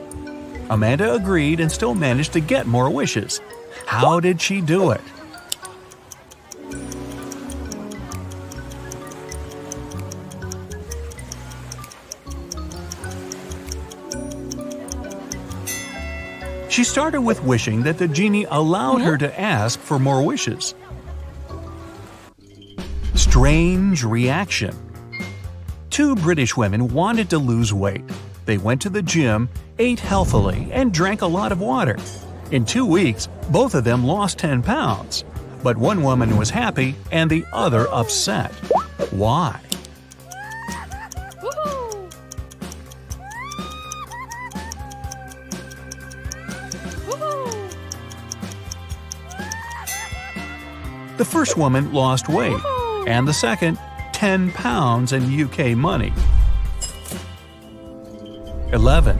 Amanda agreed and still managed to get more wishes. How did she do it? She started with wishing that the genie allowed her to ask for more wishes. Strange reaction. 2 British women wanted to lose weight. They went to the gym, ate healthily, and drank a lot of water. In 2 weeks, both of them lost 10 pounds. But one woman was happy and the other upset. Why? The first woman lost weight, and the second, 10 pounds in UK money. 11.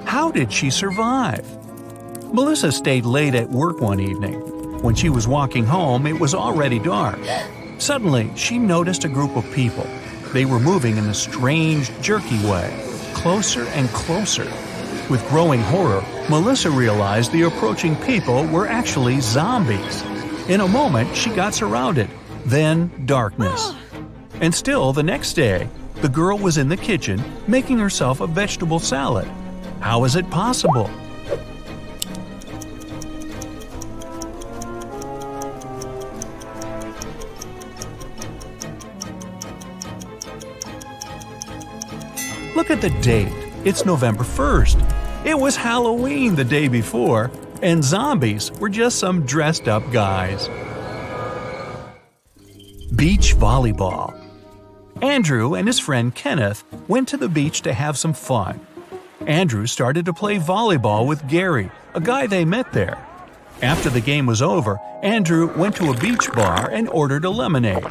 How did she survive? Melissa stayed late at work one evening. When she was walking home, it was already dark. Suddenly, she noticed a group of people. They were moving in a strange, jerky way, closer and closer. With growing horror, Melissa realized the approaching people were actually zombies. In a moment, she got surrounded. Then, darkness. And still, the next day, the girl was in the kitchen making herself a vegetable salad. How is it possible? Look at the date. It's November 1st. It was Halloween the day before, and zombies were just some dressed-up guys. Beach volleyball. Andrew and his friend Kenneth went to the beach to have some fun. Andrew started to play volleyball with Gary, a guy they met there. After the game was over, Andrew went to a beach bar and ordered a lemonade.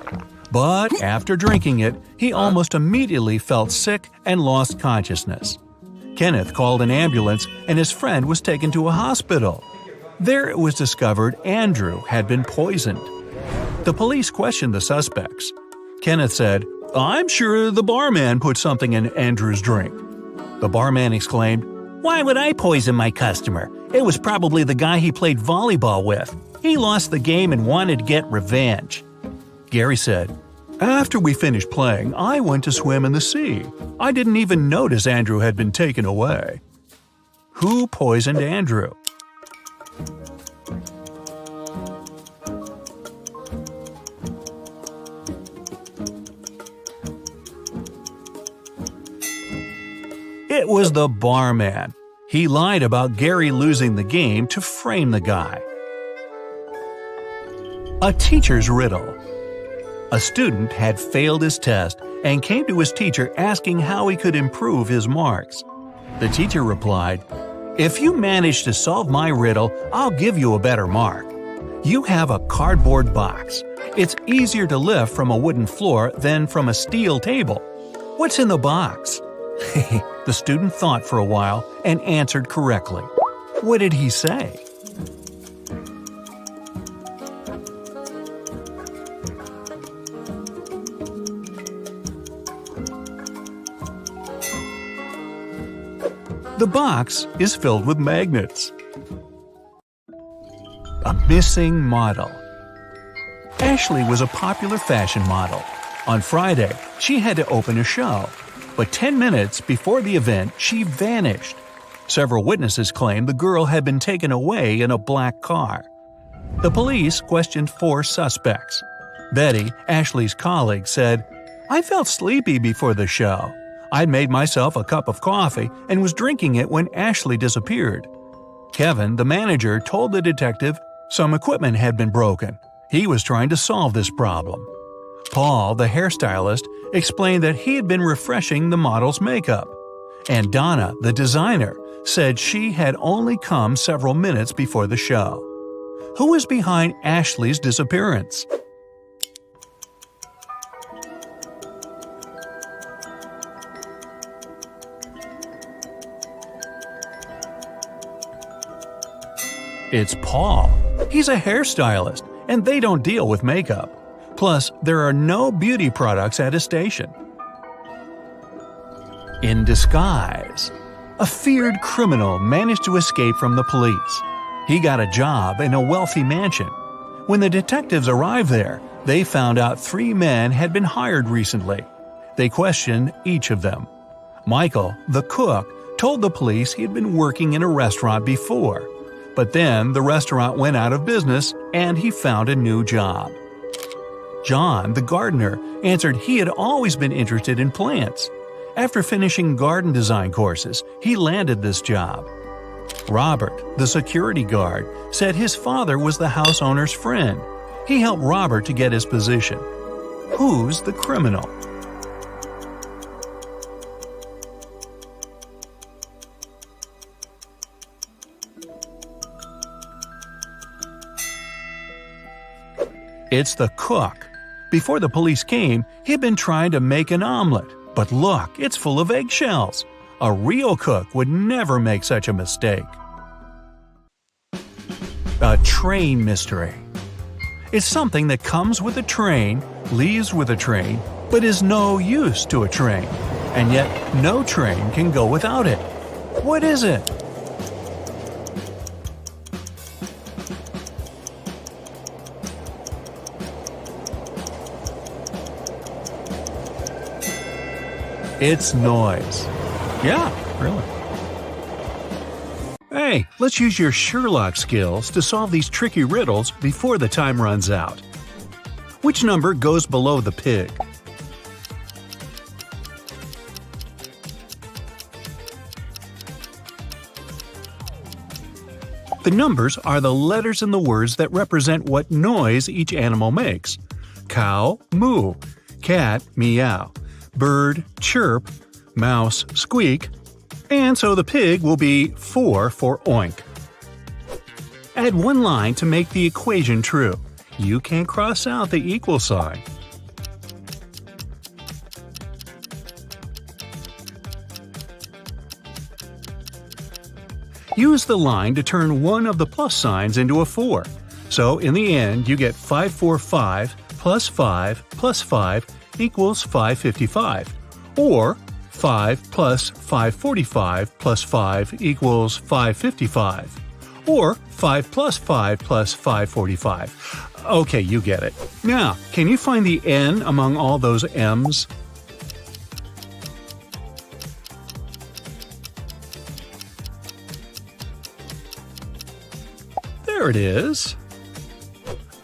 But after drinking it, he almost immediately felt sick and lost consciousness. Kenneth called an ambulance and his friend was taken to a hospital. There it was discovered Andrew had been poisoned. The police questioned the suspects. Kenneth said, "I'm sure the barman put something in Andrew's drink." The barman exclaimed, "Why would I poison my customer? It was probably the guy he played volleyball with. He lost the game and wanted to get revenge." Gary said, "After we finished playing, I went to swim in the sea. I didn't even notice Andrew had been taken away." Who poisoned Andrew? It was the barman. He lied about Gary losing the game to frame the guy. A teacher's riddle. A student had failed his test and came to his teacher asking how he could improve his marks. The teacher replied, If you manage to solve my riddle, I'll give you a better mark. You have a cardboard box. It's easier to lift from a wooden floor than from a steel table. What's in the box? The student thought for a while and answered correctly. What did he say? The box is filled with magnets. A missing model. Ashley was a popular fashion model. On Friday, she had to open a show, but 10 minutes before the event, she vanished. Several witnesses claimed the girl had been taken away in a black car. The police questioned 4 suspects. Betty, Ashley's colleague, said, "I felt sleepy before the show. I'd made myself a cup of coffee and was drinking it when Ashley disappeared." Kevin, the manager, told the detective some equipment had been broken. He was trying to solve this problem. Paul, the hairstylist, explained that he had been refreshing the model's makeup. And Donna, the designer, said she had only come several minutes before the show. Who was behind Ashley's disappearance? It's Paul. He's a hairstylist, and they don't deal with makeup. Plus, there are no beauty products at his station. In disguise. A feared criminal managed to escape from the police. He got a job in a wealthy mansion. When the detectives arrived there, they found out 3 men had been hired recently. They questioned each of them. Michael, the cook, told the police he had been working in a restaurant before. But then the restaurant went out of business and he found a new job. John, the gardener, answered he had always been interested in plants. After finishing garden design courses, he landed this job. Robert, the security guard, said his father was the house owner's friend. He helped Robert to get his position. Who's the criminal? It's the cook. Before the police came, he'd been trying to make an omelet. But look, it's full of eggshells. A real cook would never make such a mistake. A train mystery. It's something that comes with a train, leaves with a train, but is no use to a train. And yet, no train can go without it. What is it? It's noise. Yeah, really. Hey, let's use your Sherlock skills to solve these tricky riddles before the time runs out. Which number goes below the pig? The numbers are the letters in the words that represent what noise each animal makes. Cow, moo. Cat, meow. Bird, chirp. Mouse, squeak. And so the pig will be 4 for oink. Add 1 line to make the equation true. You can cross out the equal sign. Use the line to turn one of the plus signs into a 4. So in the end, you get 545 plus 5 equals 555. Or 5 plus 545 plus 5 equals 555. Or 5 plus 5 plus 545. Okay, you get it. Now, can you find the N among all those M's? There it is.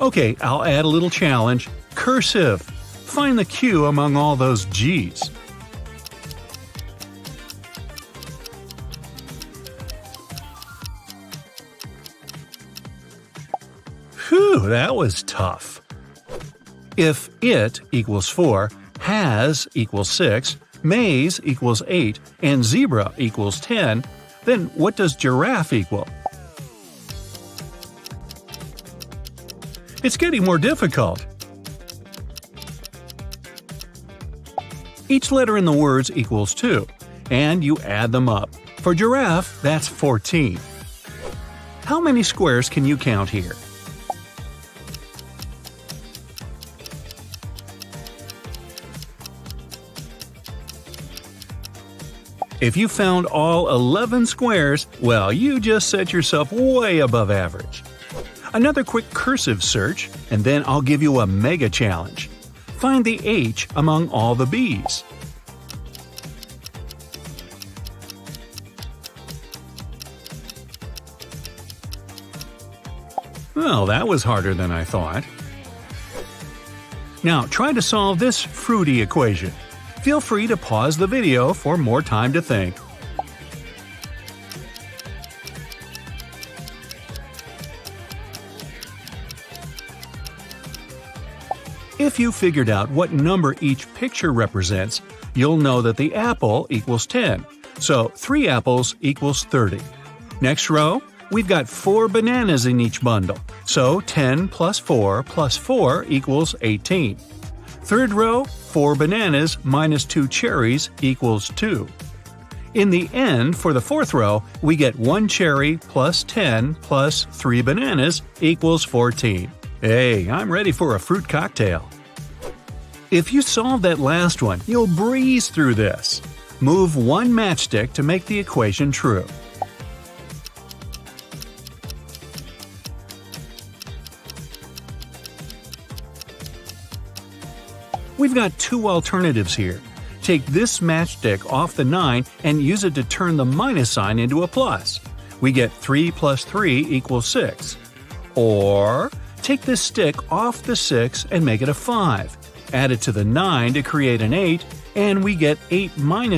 Okay, I'll add a little challenge. Cursive. Find the Q among all those G's. Whew, that was tough. If it equals 4, has equals 6, maze equals 8, and zebra equals 10, Then what does giraffe equal? It's getting more difficult. Each letter in the words equals 2, and you add them up. For giraffe, that's 14. How many squares can you count here? If you found all 11 squares, well, you just set yourself way above average. Another quick cursive search, and then I'll give you a mega challenge. Find the H among all the B's. Well, that was harder than I thought. Now, try to solve this fruity equation. Feel free to pause the video for more time to think. If you figured out what number each picture represents, you'll know that the apple equals 10, so 3 apples equals 30. Next row, we've got 4 bananas in each bundle, so 10 plus 4 equals 18. Third row, 4 bananas minus 2 cherries equals 2. In the end, for the fourth row, we get 1 cherry plus 10 plus 3 bananas equals 14. Hey, I'm ready for a fruit cocktail. If you solve that last one, you'll breeze through this. Move 1 matchstick to make the equation true. We've got 2 alternatives here. Take this matchstick off the 9 and use it to turn the minus sign into a plus. We get 3 plus 3 equals 6. Or take this stick off the 6 and make it a 5. Add it to the 9 to create an 8, and we get 8 minus